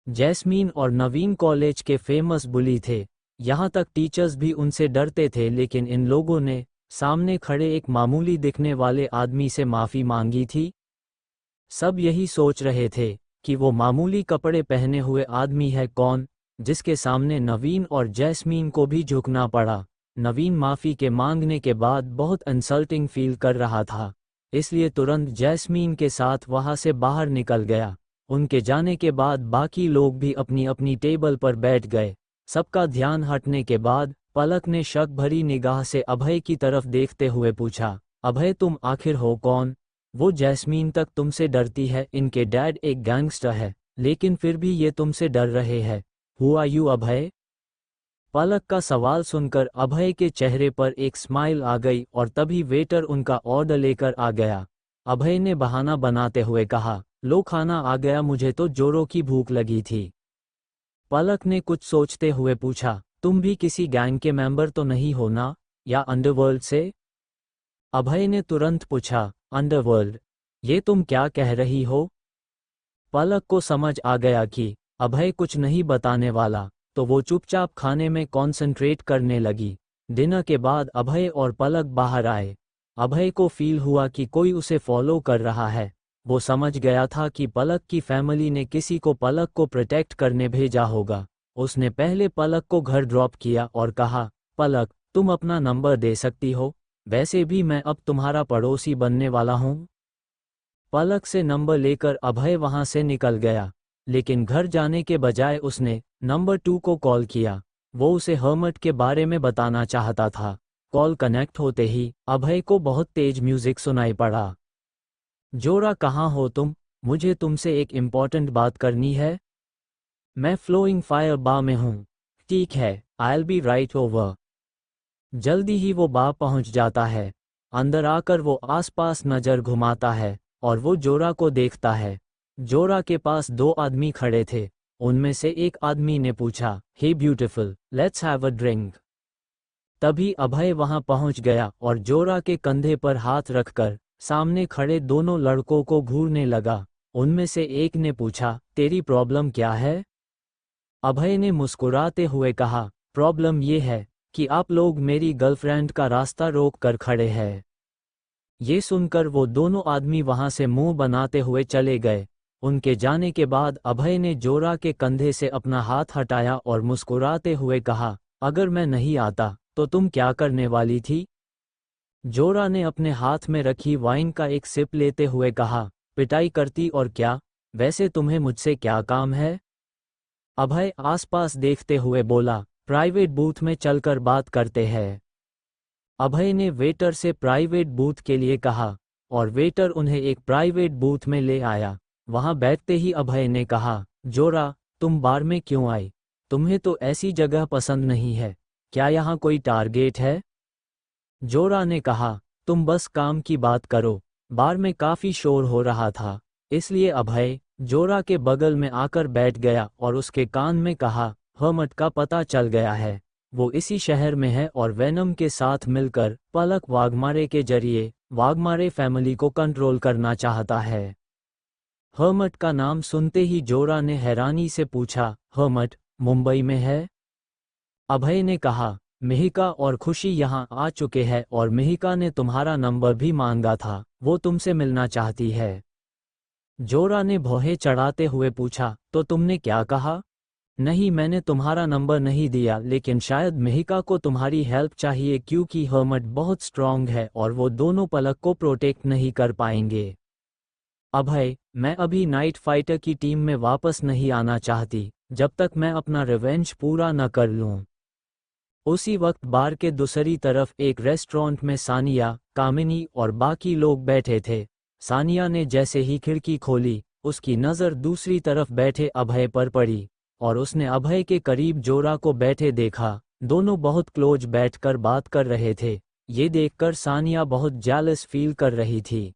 जैस्मीन और नवीन कॉलेज के फेमस बुली थे, यहाँ तक टीचर्स भी उनसे डरते थे, लेकिन इन लोगों ने सामने खड़े एक मामूली दिखने वाले आदमी से माफी मांगी थी। सब यही सोच रहे थे कि वो मामूली कपड़े पहने हुए आदमी है कौन, जिसके सामने नवीन और जैस्मीन को भी झुकना पड़ा। नवीन माफी के मांगने के बाद बहुत इंसल्टिंग फील कर रहा था, इसलिए तुरंत जैस्मीन के साथ वहां से बाहर निकल गया। उनके जाने के बाद बाकी लोग भी अपनी अपनी टेबल पर बैठ गए। सबका ध्यान हटने के बाद पलक ने शक भरी निगाह से अभय की तरफ देखते हुए पूछा, अभय तुम आखिर हो कौन? वो जैस्मीन तक तुमसे डरती है, इनके डैड एक गैंगस्टर है, लेकिन फिर भी ये तुमसे डर रहे हैं। हु आर यू अभय? पलक का सवाल सुनकर अभय के चेहरे पर एक स्माइल आ गई और तभी वेटर उनका ऑर्डर लेकर आ गया। अभय ने बहाना बनाते हुए कहा, लो खाना आ गया, मुझे तो जोरों की भूख लगी थी। पलक ने कुछ सोचते हुए पूछा, तुम भी किसी गैंग के मेंबर तो नहीं हो ना, या अंडरवर्ल्ड से? अभय ने तुरंत पूछा, अंडरवर्ल्ड? ये तुम क्या कह रही हो? पलक को समझ आ गया कि अभय कुछ नहीं बताने वाला, तो वो चुपचाप खाने में कॉन्सेंट्रेट करने लगी। डिनर के बाद अभय और पलक बाहर आए। अभय को फील हुआ कि कोई उसे फॉलो कर रहा है। वो समझ गया था कि पलक की फैमिली ने किसी को पलक को प्रोटेक्ट करने भेजा होगा। उसने पहले पलक को घर ड्रॉप किया और कहा, पलक तुम अपना नंबर दे सकती हो, वैसे भी मैं अब तुम्हारा पड़ोसी बनने वाला हूँ। पलक से नंबर लेकर अभय वहां से निकल गया, लेकिन घर जाने के बजाय उसने नंबर 2 को कॉल किया। वो उसे हर्मट के बारे में बताना चाहता था। कॉल कनेक्ट होते ही अभय को बहुत तेज म्यूजिक सुनाई पड़ा। जोरा कहाँ हो तुम? मुझे तुमसे एक इम्पॉर्टेंट बात करनी है। मैं फ्लोइंग फायर बार में हूँ। ठीक है, I will be right over. जल्दी ही वो बार पहुंच जाता है। अंदर आकर वो आसपास नजर घुमाता है और वो जोरा को देखता है। जोरा के पास 2 आदमी खड़े थे। उनमें से एक आदमी ने पूछा, hey beautiful, let's have a drink. तभी अभय वहां पहुंच गया और जोरा के कंधे पर हाथ रखकर सामने खड़े दोनों लड़कों को घूरने लगा। उनमें से एक ने पूछा, तेरी प्रॉब्लम क्या है? अभय ने मुस्कुराते हुए कहा, प्रॉब्लम ये है कि आप लोग मेरी गर्लफ्रेंड का रास्ता रोक कर खड़े हैं। ये सुनकर वो दोनों आदमी वहां से मुंह बनाते हुए चले गए। उनके जाने के बाद अभय ने जोरा के कंधे से अपना हाथ हटाया और मुस्कुराते हुए कहा, अगर मैं नहीं आता तो तुम क्या करने वाली थी? जोरा ने अपने हाथ में रखी वाइन का एक सिप लेते हुए कहा, पिटाई करती और क्या, वैसे तुम्हें मुझसे क्या काम है? अभय आसपास देखते हुए बोला, प्राइवेट बूथ में चलकर बात करते हैं। अभय ने वेटर से प्राइवेट बूथ के लिए कहा और वेटर उन्हें एक प्राइवेट बूथ में ले आया। वहां बैठते ही अभय ने कहा, जोरा तुम बार में क्यों आई? तुम्हें तो ऐसी जगह पसंद नहीं है, क्या यहाँ कोई टारगेट है? जोरा ने कहा, तुम बस काम की बात करो। बार में काफी शोर हो रहा था, इसलिए अभय जोरा के बगल में आकर बैठ गया और उसके कान में कहा, हर्मट का पता चल गया है, वो इसी शहर में है और वेनम के साथ मिलकर पलक वाघमारे के जरिए वाघमारे फैमिली को कंट्रोल करना चाहता है। हर्मट का नाम सुनते ही जोरा ने हैरानी से पूछा, हर्मट मुंबई में है? अभय ने कहा, मिहिका और खुशी यहाँ आ चुके हैं और मिहिका ने तुम्हारा नंबर भी मांगा था, वो तुमसे मिलना चाहती है। जोरा ने भौहें चढ़ाते हुए पूछा, तो तुमने क्या कहा? नहीं, मैंने तुम्हारा नंबर नहीं दिया, लेकिन शायद मिहिका को तुम्हारी हेल्प चाहिए क्योंकि हर्मट बहुत स्ट्रांग है और वो दोनों पलक को प्रोटेक्ट नहीं कर पाएंगे। अभय, मैं अभी नाइट फाइटर की टीम में वापस नहीं आना चाहती जब तक मैं अपना रिवेंज पूरा न कर लूं। उसी वक्त बार के दूसरी तरफ एक रेस्टोरेंट में सानिया, कामिनी और बाकी लोग बैठे थे। सानिया ने जैसे ही खिड़की खोली, उसकी नज़र दूसरी तरफ बैठे अभय पर पड़ी और उसने अभय के करीब जोरा को बैठे देखा। दोनों बहुत क्लोज बैठकर बात कर रहे थे। ये देखकर सानिया बहुत जेलस फील कर रही थी।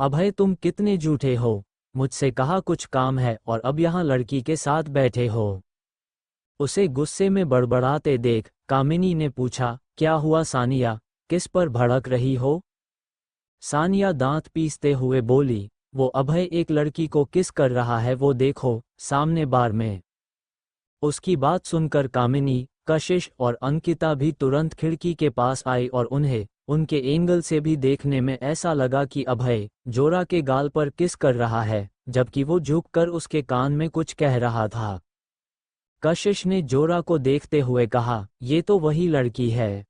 अभय तुम कितने झूठे हो, मुझसे कहा कुछ काम है और अब यहाँ लड़की के साथ बैठे हो। उसे गुस्से में बड़बड़ाते देख कामिनी ने पूछा, क्या हुआ सानिया, किस पर भड़क रही हो? सानिया दांत पीसते हुए बोली, वो अभय एक लड़की को किस कर रहा है, वो देखो सामने बार में। उसकी बात सुनकर कामिनी, कशिश और अंकिता भी तुरंत खिड़की के पास आई और उन्हें उनके एंगल से भी देखने में ऐसा लगा कि अभय जोरा के गाल पर किस कर रहा है, जबकि वो झुककर उसके कान में कुछ कह रहा था। कशिश ने जोरा को देखते हुए कहा, ये तो वही लड़की है।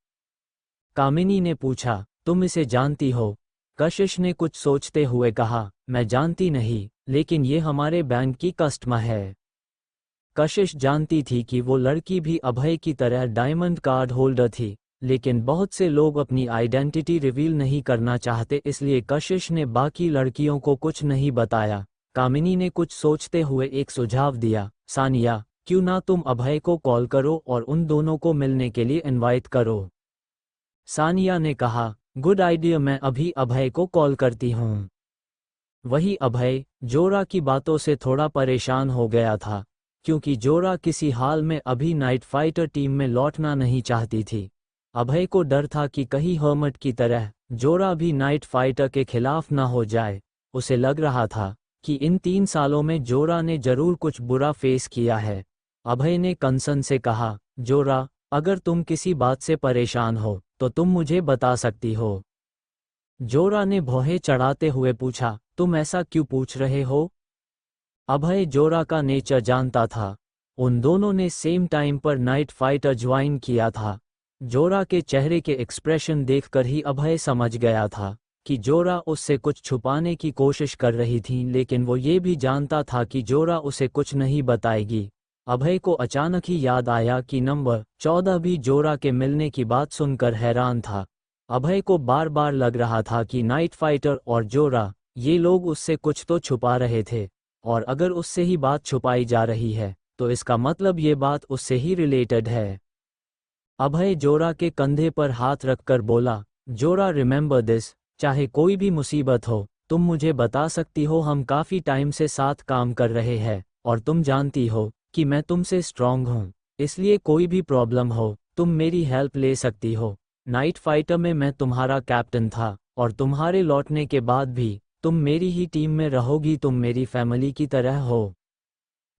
कामिनी ने पूछा, तुम इसे जानती हो? कशिश ने कुछ सोचते हुए कहा, मैं जानती नहीं, लेकिन ये हमारे बैंक की कस्टमर है। कशिश जानती थी कि वो लड़की भी अभय की तरह डायमंड कार्ड होल्डर थी, लेकिन बहुत से लोग अपनी आइडेंटिटी रिवील नहीं करना चाहते, इसलिए कशिश ने बाकी लड़कियों को कुछ नहीं बताया। कामिनी ने कुछ सोचते हुए एक सुझाव दिया, सानिया, क्यों ना तुम अभय को कॉल करो और उन दोनों को मिलने के लिए इनवाइट करो। सानिया ने कहा, गुड आइडिया, मैं अभी अभय को कॉल करती हूँ। वही अभय जोरा की बातों से थोड़ा परेशान हो गया था, क्योंकि जोरा किसी हाल में अभी नाइट फाइटर टीम में लौटना नहीं चाहती थी। अभय को डर था कि कहीं हर्मट की तरह जोरा भी नाइट फाइटर के खिलाफ न हो जाए। उसे लग रहा था कि इन 3 सालों में जोरा ने जरूर कुछ बुरा फेस किया है। अभय ने कंसर्न से कहा, जोरा, अगर तुम किसी बात से परेशान हो तो तुम मुझे बता सकती हो। जोरा ने भौहें चढ़ाते हुए पूछा, तुम ऐसा क्यों पूछ रहे हो? अभय जोरा का नेचर जानता था। उन दोनों ने सेम टाइम पर नाइट फाइटर ज्वाइन किया था। जोरा के चेहरे के एक्सप्रेशन देखकर ही अभय समझ गया था कि जोरा उससे कुछ छुपाने की कोशिश कर रही थी, लेकिन वो ये भी जानता था कि जोरा उसे कुछ नहीं बताएगी। अभय को अचानक ही याद आया कि नंबर 14 भी जोरा के मिलने की बात सुनकर हैरान था। अभय को बार बार लग रहा था कि नाइट फाइटर और जोरा, ये लोग उससे कुछ तो छुपा रहे थे, और अगर उससे ही बात छुपाई जा रही है तो इसका मतलब ये बात उससे ही रिलेटेड है। अभय जोरा के कंधे पर हाथ रखकर बोला, जोरा, रिमेंबर दिस, चाहे कोई भी मुसीबत हो तुम मुझे बता सकती हो। हम काफ़ी टाइम से साथ काम कर रहे हैं और तुम जानती हो कि मैं तुमसे स्ट्रांग हूँ, इसलिए कोई भी प्रॉब्लम हो तुम मेरी हेल्प ले सकती हो। नाइट फाइटर में मैं तुम्हारा कैप्टन था और तुम्हारे लौटने के बाद भी तुम मेरी ही टीम में रहोगी, तुम मेरी फैमिली की तरह हो।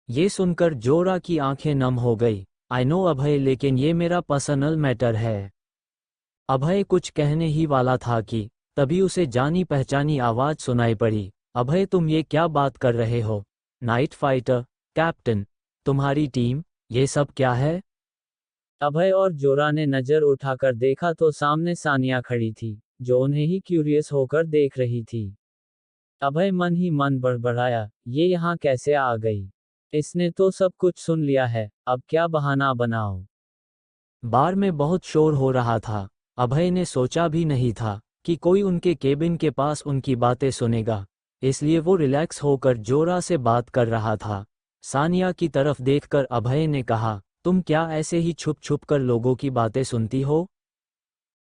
ये सुनकर जोरा की आंखें नम हो गई। आई नो अभय, लेकिन ये मेरा पर्सनल मैटर है। अभय कुछ कहने ही वाला था कि तभी उसे जानी पहचानी आवाज सुनाई पड़ी, अभय तुम ये क्या बात कर रहे हो? नाइट फाइटर, कैप्टन, तुम्हारी टीम, ये सब क्या है? अभय और जोरा ने नजर उठाकर देखा तो सामने सानिया खड़ी थी, जो उन्हें ही क्यूरियस होकर देख रही थी। अभय मन ही मन बड़बड़ाया, ये यहाँ कैसे आ गई? इसने तो सब कुछ सुन लिया है, अब क्या बहाना बनाओ। बार में बहुत शोर हो रहा था। अभय ने सोचा भी नहीं था कि कोई उनके केबिन के पास उनकी बातें सुनेगा, इसलिए वो रिलैक्स होकर जोरा से बात कर रहा था। सानिया की तरफ देखकर अभय ने कहा, तुम क्या ऐसे ही छुप छुप कर लोगों की बातें सुनती हो?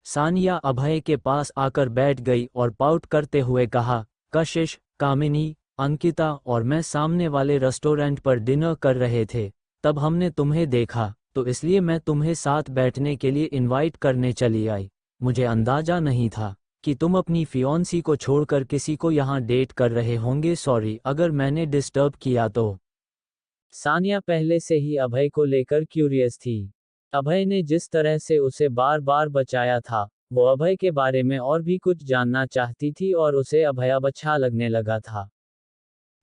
सानिया अभय के पास आकर बैठ गई और पाउट करते हुए कहा, कशिश, कामिनी, अंकिता और मैं सामने वाले रेस्टोरेंट पर डिनर कर रहे थे, तब हमने तुम्हें देखा, तो इसलिए मैं तुम्हें साथ बैठने के लिए इनवाइट करने चली आई। मुझे अंदाजा नहीं था कि तुम अपनी फियोंसी को छोड़कर किसी को यहाँ डेट कर रहे होंगे, सॉरी अगर मैंने डिस्टर्ब किया तो। सानिया पहले से ही अभय को लेकर क्यूरियस थी। अभय ने जिस तरह से उसे बार बार बचाया था, वो अभय के बारे में और भी कुछ जानना चाहती थी और उसे अभय अब अच्छा लगने लगा था।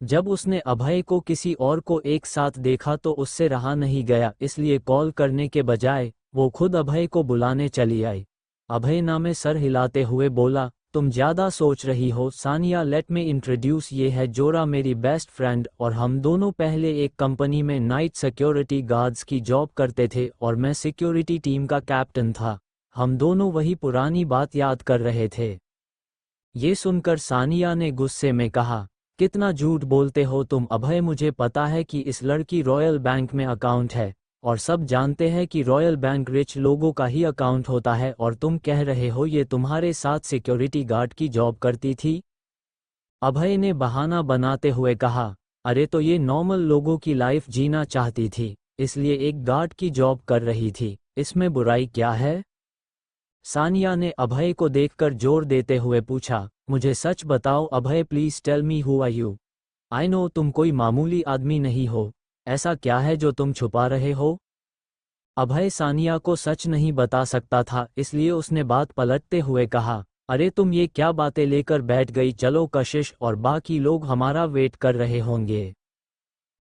जब उसने अभय को किसी और को एक साथ देखा तो उससे रहा नहीं गया, इसलिए कॉल करने के बजाय वो खुद अभय को बुलाने चली आई। अभय नामे सर हिलाते हुए बोला, तुम ज्यादा सोच रही हो सानिया, लेट मी इंट्रोड्यूस, ये है जोरा, मेरी बेस्ट फ्रेंड, और हम दोनों पहले एक कंपनी में नाइट सिक्योरिटी गार्ड्स की जॉब करते थे और मैं सिक्योरिटी टीम का कैप्टन था। हम दोनों वही पुरानी बात याद कर रहे थे। ये सुनकर सानिया ने गुस्से में कहा, कितना झूठ बोलते हो तुम अभय, मुझे पता है कि इस लड़की रॉयल बैंक में अकाउंट है और सब जानते हैं कि रॉयल बैंक रिच लोगों का ही अकाउंट होता है, और तुम कह रहे हो ये तुम्हारे साथ सिक्योरिटी गार्ड की जॉब करती थी? अभय ने बहाना बनाते हुए कहा, अरे तो ये नॉर्मल लोगों की लाइफ जीना चाहती थी, इसलिए एक गार्ड की जॉब कर रही थी, इसमें बुराई क्या है? सानिया ने अभय को देखकर जोर देते हुए पूछा, मुझे सच बताओ Abhay, please tell me who are you. I know तुम कोई मामूली आदमी नहीं हो, ऐसा क्या है जो तुम छुपा रहे हो? अभय सानिया को सच नहीं बता सकता था, इसलिए उसने बात पलटते हुए कहा, अरे तुम ये क्या बातें लेकर बैठ गई, चलो कशिश और बाकी लोग हमारा वेट कर रहे होंगे।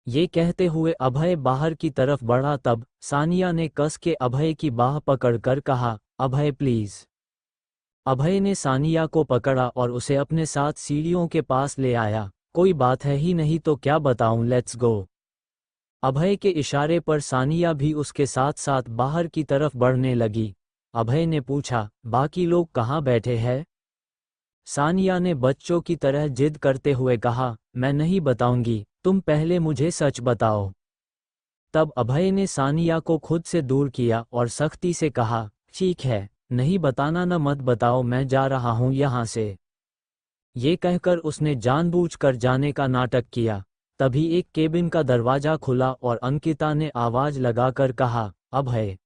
ये कहते हुए अभय बाहर की तरफ बढ़ा, तब सानिया ने कस के अभय की बाह पकड़कर कहा, अभय प्लीज। अभय ने सानिया को पकड़ा और उसे अपने साथ सीढ़ियों के पास ले आया। कोई बात है ही नहीं तो क्या बताऊं, लेट्स गो। अभय के इशारे पर सानिया भी उसके साथ साथ बाहर की तरफ बढ़ने लगी। अभय ने पूछा, बाकी लोग कहाँ बैठे हैं? सानिया ने बच्चों की तरह जिद करते हुए कहा, मैं नहीं बताऊंगी, तुम पहले मुझे सच बताओ। तब अभय ने सानिया को खुद से दूर किया और सख्ती से कहा, ठीक है, नहीं बताना न मत बताओ, मैं जा रहा हूं यहां से। ये कहकर उसने जानबूझकर जाने का नाटक किया। तभी एक केबिन का दरवाजा खुला और अंकिता ने आवाज लगाकर कहा, अभय।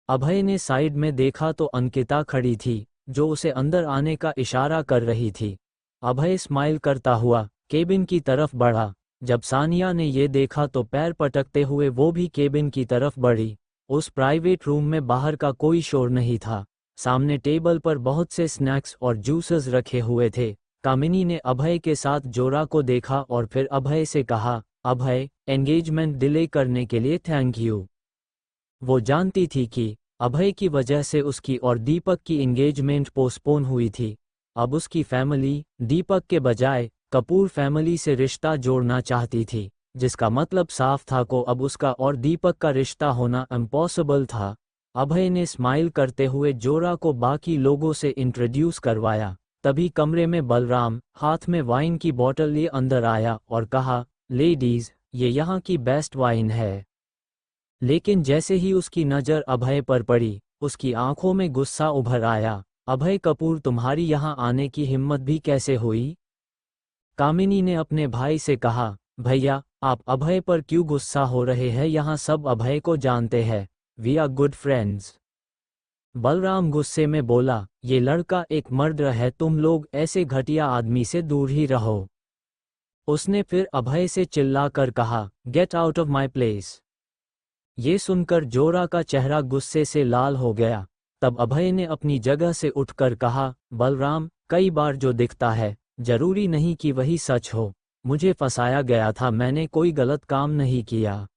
अभय ने साइड में देखा तो अंकिता खड़ी थी, जो उसे अंदर आने का इशारा कर रही थी। अभय स्माइल करता हुआ केबिन की तरफ बढ़ा। जब सानिया ने ये देखा तो पैर पटकते हुए वो भी केबिन की तरफ बढ़ी। उस प्राइवेट रूम में बाहर का कोई शोर नहीं था। सामने टेबल पर बहुत से स्नैक्स और जूसेस रखे हुए थे। कामिनी ने अभय के साथ जोरा को देखा और फिर अभय से कहा, अभय, एंगेजमेंट डिले करने के लिए थैंक यू। वो जानती थी कि अभय की वजह से उसकी और दीपक की एंगेजमेंट पोस्टपोन हुई थी। अब उसकी फैमिली दीपक के बजाय कपूर फैमिली से रिश्ता जोड़ना चाहती थी, जिसका मतलब साफ था को अब उसका और दीपक का रिश्ता होना इम्पॉसिबल था। अभय ने स्माइल करते हुए जोरा को बाकी लोगों से इंट्रोड्यूस करवाया। तभी कमरे में बलराम हाथ में वाइन की बोतल लिए अंदर आया और कहा, लेडीज, ये यहाँ की बेस्ट वाइन है। लेकिन जैसे ही उसकी नज़र अभय पर पड़ी, उसकी आंखों में गुस्सा उभर आया। अभय कपूर, तुम्हारी यहाँ आने की हिम्मत भी कैसे हुई? कामिनी ने अपने भाई से कहा, भैया, आप अभय पर क्यों गुस्सा हो रहे हैं? यहाँ सब अभय को जानते हैं, we are good friends. Balram गुस्से में बोला, ये लड़का एक मर्द है, तुम लोग ऐसे घटिया आदमी से दूर ही रहो। उसने फिर अभय से चिल्लाकर कहा, get out of my place. ये सुनकर जोरा का चेहरा गुस्से से लाल हो गया। तब अभय ने अपनी जगह से उठकर कहा, बलराम, कई बार जो दिखता है जरूरी नहीं कि वही सच हो। मुझे फंसाया गया था, मैंने कोई गलत काम नहीं किया।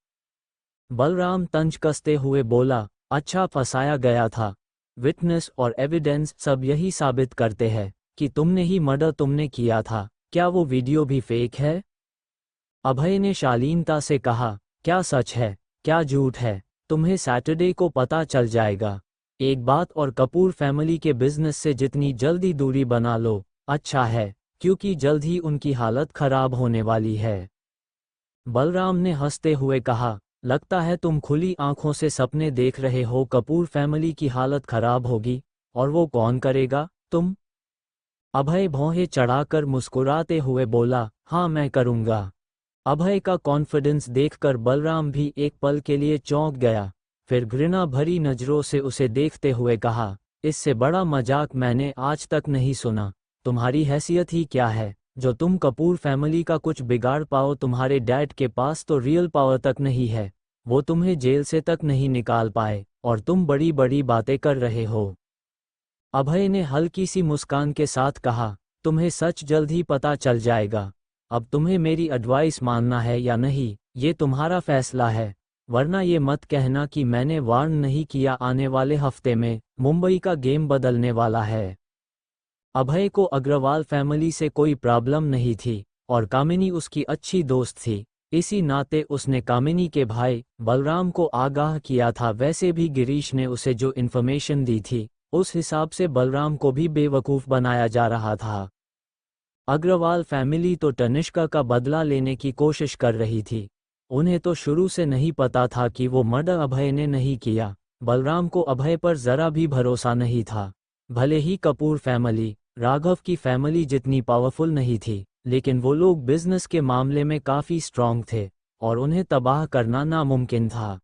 बलराम तंज कसते हुए बोला, अच्छा, फंसाया गया था? विटनेस और एविडेंस सब यही साबित करते हैं कि तुमने ही मर्डर तुमने किया था। क्या वो वीडियो भी फेक है? अभय ने शालीनता से कहा, क्या सच है क्या झूठ है, तुम्हें सैटरडे को पता चल जाएगा। एक बात और, कपूर फैमिली के बिजनेस से जितनी जल्दी दूरी बना लो अच्छा है, क्योंकि जल्द ही उनकी हालत खराब होने वाली है। बलराम ने हंसते हुए कहा, लगता है तुम खुली आंखों से सपने देख रहे हो। कपूर फैमिली की हालत खराब होगी, और वो कौन करेगा, तुम? अभय भौहें चढ़ाकर मुस्कुराते हुए बोला, हाँ मैं करूँगा। अभय का कॉन्फिडेंस देखकर बलराम भी एक पल के लिए चौंक गया, फिर घृणा भरी नजरों से उसे देखते हुए कहा, इससे बड़ा मजाक मैंने आज तक नहीं सुना। तुम्हारी हैसियत ही क्या है जो तुम कपूर फैमिली का कुछ बिगाड़ पाओ? तुम्हारे डैड के पास तो रियल पावर तक नहीं है, वो तुम्हें जेल से तक नहीं निकाल पाए, और तुम बड़ी बड़ी बातें कर रहे हो। अभय ने हल्की सी मुस्कान के साथ कहा, तुम्हें सच जल्द ही पता चल जाएगा। अब तुम्हें मेरी एडवाइस मानना है या नहीं, ये तुम्हारा फैसला है, वरना ये मत कहना कि मैंने वार्न नहीं किया। आने वाले हफ्ते में मुंबई का गेम बदलने वाला है। अभय को अग्रवाल फैमिली से कोई प्रॉब्लम नहीं थी, और कामिनी उसकी अच्छी दोस्त थी। इसी नाते उसने कामिनी के भाई बलराम को आगाह किया था। वैसे भी गिरीश ने उसे जो इन्फॉर्मेशन दी थी, उस हिसाब से बलराम को भी बेवकूफ़ बनाया जा रहा था। अग्रवाल फैमिली तो तनिष्का का बदला लेने की कोशिश कर रही थी। उन्हें तो शुरू से नहीं पता था कि वो मर्डर अभय ने नहीं किया। बलराम को अभय पर जरा भी भरोसा नहीं था। भले ही कपूर फैमिली राघव की फैमिली जितनी पावरफुल नहीं थी, लेकिन वो लोग बिजनेस के मामले में काफ़ी स्ट्रांग थे, और उन्हें तबाह करना नामुमकिन था।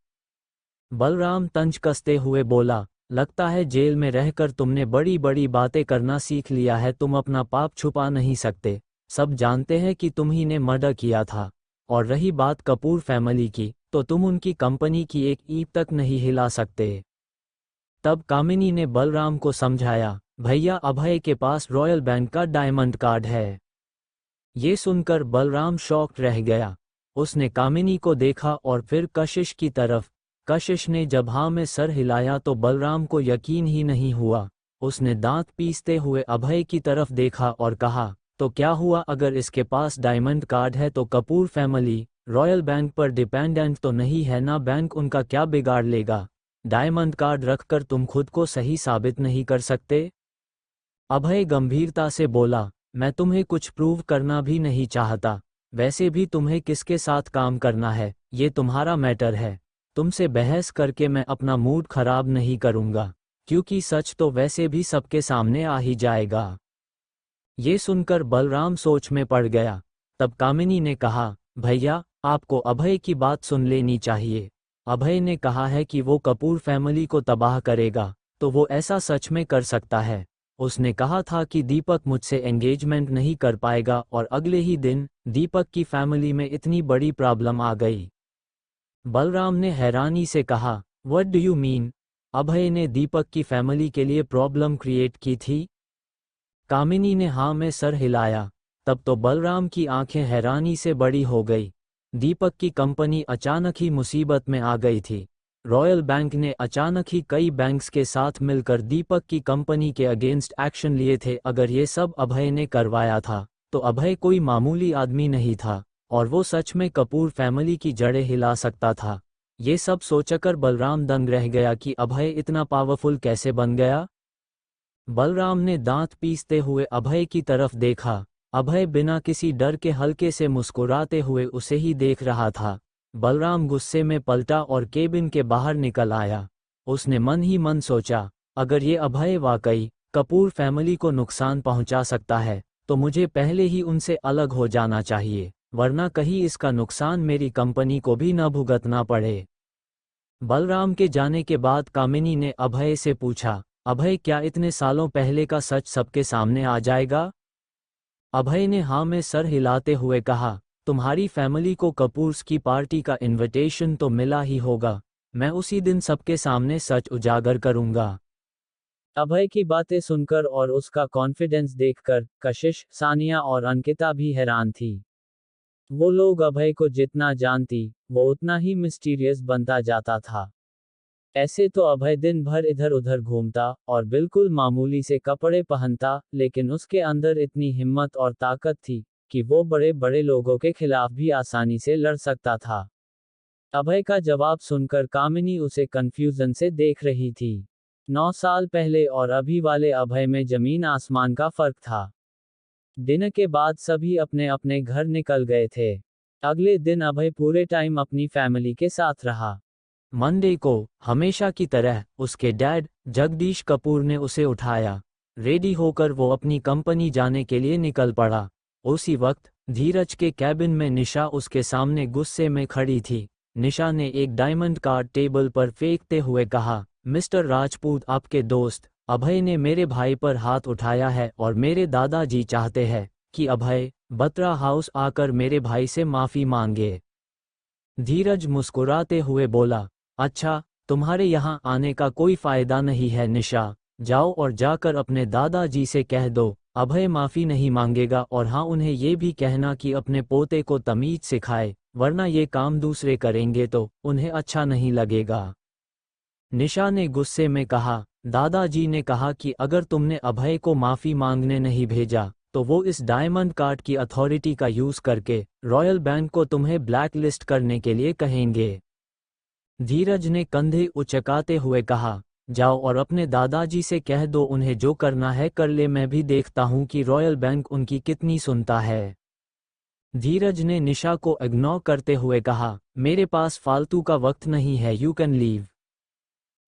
बलराम तंज कसते हुए बोला, लगता है जेल में रहकर तुमने बड़ी बड़ी बातें करना सीख लिया है। तुम अपना पाप छुपा नहीं सकते, सब जानते हैं कि तुम ही ने मर्डर किया था। और रही बात कपूर फैमिली की, तो तुम उनकी कंपनी की एक ईंट तक नहीं हिला सकते। तब कामिनी ने बलराम को समझाया, भैया अभय के पास रॉयल बैंक का डायमंड कार्ड है। ये सुनकर बलराम शॉक्ड रह गया। उसने कामिनी को देखा और फिर कशिश की तरफ। कशिश ने जब हाँ में सर हिलाया तो बलराम को यकीन ही नहीं हुआ। उसने दांत पीसते हुए अभय की तरफ देखा और कहा, तो क्या हुआ अगर इसके पास डायमंड कार्ड है तो कपूर फैमिली रॉयल बैंक पर डिपेंडेंट तो नहीं है ना। बैंक उनका क्या बिगाड़ लेगा? डायमंड कार्ड रखकर तुम खुद को सही साबित नहीं कर सकते? अभय गंभीरता से बोला, मैं तुम्हें कुछ प्रूव करना भी नहीं चाहता। वैसे भी तुम्हें किसके साथ काम करना है ये तुम्हारा मैटर है। तुमसे बहस करके मैं अपना मूड खराब नहीं करूंगा, क्योंकि सच तो वैसे भी सबके सामने आ ही जाएगा। ये सुनकर बलराम सोच में पड़ गया। तब कामिनी ने कहा, भैया आपको अभय की बात सुन लेनी चाहिए। अभय ने कहा है कि वो कपूर फैमिली को तबाह करेगा, तो वो ऐसा सच में कर सकता है। उसने कहा था कि दीपक मुझसे एंगेजमेंट नहीं कर पाएगा और अगले ही दिन दीपक की फैमिली में इतनी बड़ी प्रॉब्लम आ गई। बलराम ने हैरानी से कहा, व्हाट डू यू मीन? अभय ने दीपक की फैमिली के लिए प्रॉब्लम क्रिएट की थी? कामिनी ने हाँ में सर हिलाया। तब तो बलराम की आंखें हैरानी से बड़ी हो गई। दीपक की कंपनी अचानक ही मुसीबत में आ गई थी। रॉयल बैंक ने अचानक ही कई बैंक्स के साथ मिलकर दीपक की कंपनी के अगेंस्ट एक्शन लिए थे। अगर ये सब अभय ने करवाया था तो अभय कोई मामूली आदमी नहीं था और वो सच में कपूर फैमिली की जड़ें हिला सकता था। ये सब सोचकर बलराम दंग रह गया कि अभय इतना पावरफुल कैसे बन गया। बलराम ने दांत पीसते हुए अभय की तरफ देखा। अभय बिना किसी डर के हल्के से मुस्कुराते हुए उसे ही देख रहा था। बलराम गुस्से में पलटा और केबिन के बाहर निकल आया। उसने मन ही मन सोचा, अगर ये अभय वाकई कपूर फैमिली को नुकसान पहुंचा सकता है तो मुझे पहले ही उनसे अलग हो जाना चाहिए, वरना कहीं इसका नुकसान मेरी कंपनी को भी न भुगतना पड़े। बलराम के जाने के बाद कामिनी ने अभय से पूछा, अभय क्या इतने सालों पहले का सच सबके सामने आ जाएगा? अभय ने हाँ में सर हिलाते हुए कहा, तुम्हारी फैमिली को कपूर्स की पार्टी का इनविटेशन तो मिला ही होगा। मैं उसी दिन सबके सामने सच उजागर करूंगा। अभय की बातें सुनकर और उसका कॉन्फिडेंस देखकर कशिश, सानिया और अंकिता भी हैरान थी। वो लोग अभय को जितना जानती वो उतना ही मिस्टीरियस बनता जाता था। ऐसे तो अभय दिन भर इधर उधर घूमता और बिल्कुल मामूली से कपड़े पहनता, लेकिन उसके अंदर इतनी हिम्मत और ताकत थी कि वो बड़े बड़े लोगों के खिलाफ भी आसानी से लड़ सकता था। अभय का जवाब सुनकर कामिनी उसे कंफ्यूजन से देख रही थी। 9 साल पहले और अभी वाले अभय में जमीन आसमान का फर्क था। डिनर के बाद सभी अपने अपने घर निकल गए थे। अगले दिन अभय पूरे टाइम अपनी फैमिली के साथ रहा। मंडे को हमेशा की तरह उसके डैड जगदीश कपूर ने उसे उठाया। रेडी होकर वो अपनी कंपनी जाने के लिए निकल पड़ा। उसी वक्त धीरज के कैबिन में निशा उसके सामने गुस्से में खड़ी थी। निशा ने एक डायमंड कार्ड टेबल पर फेंकते हुए कहा, मिस्टर राजपूत, आपके दोस्त अभय ने मेरे भाई पर हाथ उठाया है और मेरे दादाजी चाहते हैं कि अभय बत्रा हाउस आकर मेरे भाई से माफी मांगे। धीरज मुस्कुराते हुए बोला, अच्छा, तुम्हारे यहाँ आने का कोई फायदा नहीं है निशा। जाओ और जाकर अपने दादाजी से कह दो अभय माफी नहीं मांगेगा, और हाँ, उन्हें ये भी कहना कि अपने पोते को तमीज सिखाए, वरना ये काम दूसरे करेंगे तो उन्हें अच्छा नहीं लगेगा। निशा ने गुस्से में कहा, दादाजी ने कहा कि अगर तुमने अभय को माफी मांगने नहीं भेजा तो वो इस डायमंड कार्ड की अथॉरिटी का यूज करके रॉयल बैंक को तुम्हें ब्लैक लिस्ट करने के लिए कहेंगे। धीरज ने कंधे उचकाते हुए कहा, जाओ और अपने दादाजी से कह दो उन्हें जो करना है कर ले, मैं भी देखता हूं कि रॉयल बैंक उनकी कितनी सुनता है। धीरज ने निशा को इग्नोर करते हुए कहा, मेरे पास फालतू का वक्त नहीं है, यू कैन लीव।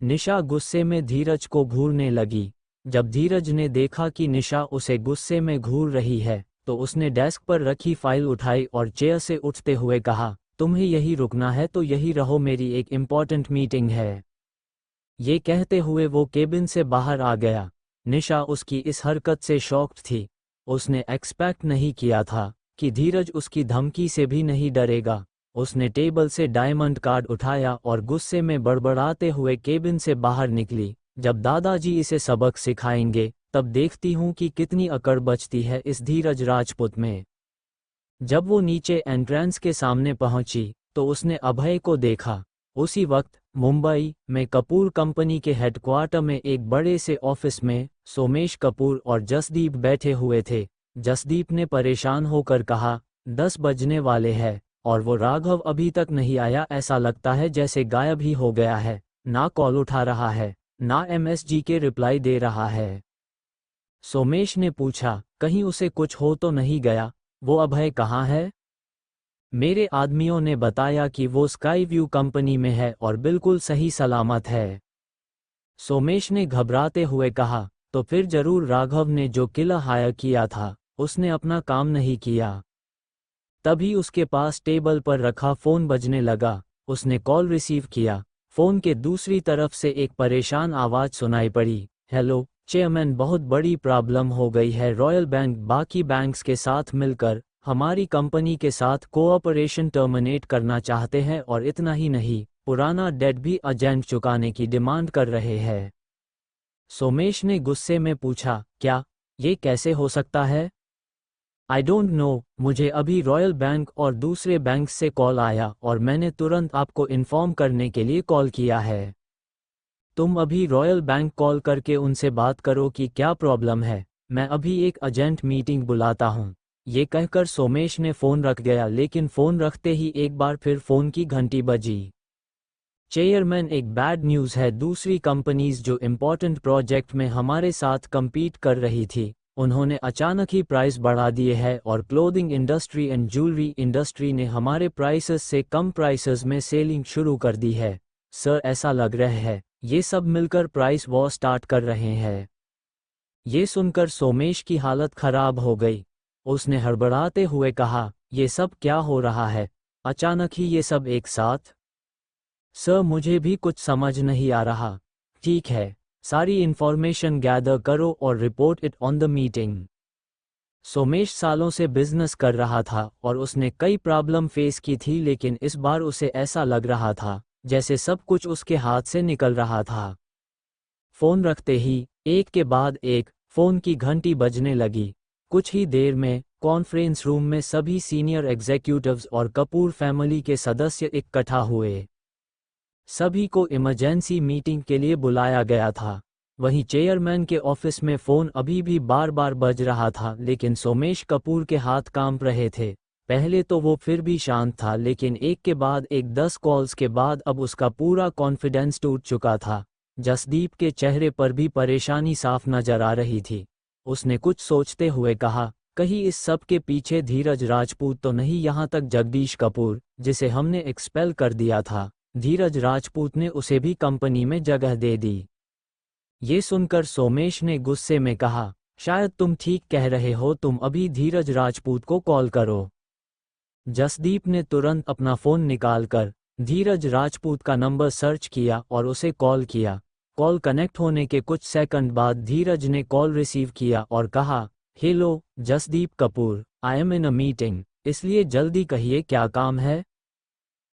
निशा गुस्से में धीरज को घूरने लगी। जब धीरज ने देखा कि निशा उसे गुस्से में घूर रही है तो उसने डेस्क पर रखी फाइल उठाई और चेयर से उठते हुए कहा, तुम्हें यही रुकना है तो यही रहो, मेरी एक इम्पॉर्टेंट मीटिंग है। ये कहते हुए वो केबिन से बाहर आ गया। निशा उसकी इस हरकत से शॉक्ड थी। उसने एक्सपेक्ट नहीं किया था कि धीरज उसकी धमकी से भी नहीं डरेगा। उसने टेबल से डायमंड कार्ड उठाया और गुस्से में बड़बड़ाते हुए केबिन से बाहर निकली। जब दादाजी इसे सबक सिखाएंगे तब देखती हूँ कि कितनी अकड़ बचती है इस धीरज राजपूत में। जब वो नीचे एंट्रेंस के सामने पहुंची तो उसने अभय को देखा। उसी वक्त मुंबई में कपूर कंपनी के हेडक्वार्टर में एक बड़े से ऑफिस में सोमेश कपूर और जसदीप बैठे हुए थे। जसदीप ने परेशान होकर कहा, 10 बजने वाले हैं और वो राघव अभी तक नहीं आया। ऐसा लगता है जैसे गायब ही हो गया है। ना कॉल उठा रहा है, ना एमएसजी के रिप्लाई दे रहा है। सोमेश ने पूछा, कहीं उसे कुछ हो तो नहीं गया? वो अभय कहाँ है? मेरे आदमियों ने बताया कि वो स्काई व्यू कंपनी में है और बिल्कुल सही सलामत है। सोमेश ने घबराते हुए कहा, तो फिर जरूर राघव ने जो किला हायर किया था उसने अपना काम नहीं किया। तभी उसके पास टेबल पर रखा फोन बजने लगा। उसने कॉल रिसीव किया। फोन के दूसरी तरफ से एक परेशान आवाज सुनाई पड़ी, हेलो चेयरमैन, बहुत बड़ी प्रॉब्लम हो गई है। रॉयल बैंक बाकी बैंक्स के साथ मिलकर हमारी कंपनी के साथ कोऑपरेशन टर्मिनेट करना चाहते हैं और इतना ही नहीं, पुराना डेट भी अर्जेंट चुकाने की डिमांड कर रहे हैं। सोमेश ने गुस्से में पूछा, क्या ये कैसे हो सकता है? आई डोंट नो, मुझे अभी रॉयल बैंक और दूसरे बैंक से कॉल आया और मैंने तुरंत आपको इन्फॉर्म करने के लिए कॉल किया है। तुम अभी रॉयल बैंक कॉल करके उनसे बात करो कि क्या प्रॉब्लम है। मैं अभी एक अर्जेंट मीटिंग बुलाता हूँ। ये कहकर सोमेश ने फोन रख गया, लेकिन फोन रखते ही एक बार फिर फोन की घंटी बजी। चेयरमैन, एक बैड न्यूज़ है। दूसरी कंपनीज जो इम्पोर्टेंट प्रोजेक्ट में हमारे साथ compete कर रही थी, उन्होंने अचानक ही प्राइस बढ़ा दिए हैं और clothing industry and jewellery industry ने हमारे प्राइसेस से कम प्राइसेस में सेलिंग शुरू कर दी है। सर, ऐसा लग रहा है ये सब मिलकर प्राइस वॉर स्टार्ट कर रहे हैं। ये सुनकर सोमेश की हालत खराब हो गई। उसने हड़बड़ाते हुए कहा, ये सब क्या हो रहा है? अचानक ही ये सब एक साथ? सर, मुझे भी कुछ समझ नहीं आ रहा। ठीक है, सारी इंफॉर्मेशन गैदर करो और report it on the meeting. Somesh सालों से बिजनेस कर रहा था और उसने कई प्रॉब्लम फेस की थी, लेकिन इस बार उसे ऐसा लग रहा था जैसे सब कुछ उसके हाथ से निकल रहा था। फोन रखते ही एक के बाद एक फोन की घंटी बजने लगी। कुछ ही देर में कॉन्फ्रेंस रूम में सभी सीनियर एग्जीक्यूटिव्स और कपूर फैमिली के सदस्य इकट्ठा हुए। सभी को इमरजेंसी मीटिंग के लिए बुलाया गया था। वहीं चेयरमैन के ऑफिस में फोन अभी भी बार बार बज रहा था, लेकिन सोमेश कपूर के हाथ कांप रहे थे। पहले तो वो फिर भी शांत था, लेकिन एक के बाद एक 10 कॉल्स के बाद अब उसका पूरा कॉन्फिडेंस टूट चुका था। जसदीप के चेहरे पर भी परेशानी साफ नजर आ रही थी। उसने कुछ सोचते हुए कहा, कहीं इस सब के पीछे धीरज राजपूत तो नहीं? यहाँ तक जगदीश कपूर, जिसे हमने एक्सपेल कर दिया था, धीरज राजपूत ने उसे भी कंपनी में जगह दे दी। ये सुनकर सोमेश ने गुस्से में कहा, शायद तुम ठीक कह रहे हो, तुम अभी धीरज राजपूत को कॉल करो। जसदीप ने तुरंत अपना फ़ोन निकालकर धीरज राजपूत का नंबर सर्च किया और उसे कॉल किया। कॉल कनेक्ट होने के कुछ सेकंड बाद धीरज ने कॉल रिसीव किया और कहा, hello Jasdeep Kapoor, I am in a meeting, इसलिए जल्दी कहिए क्या काम है।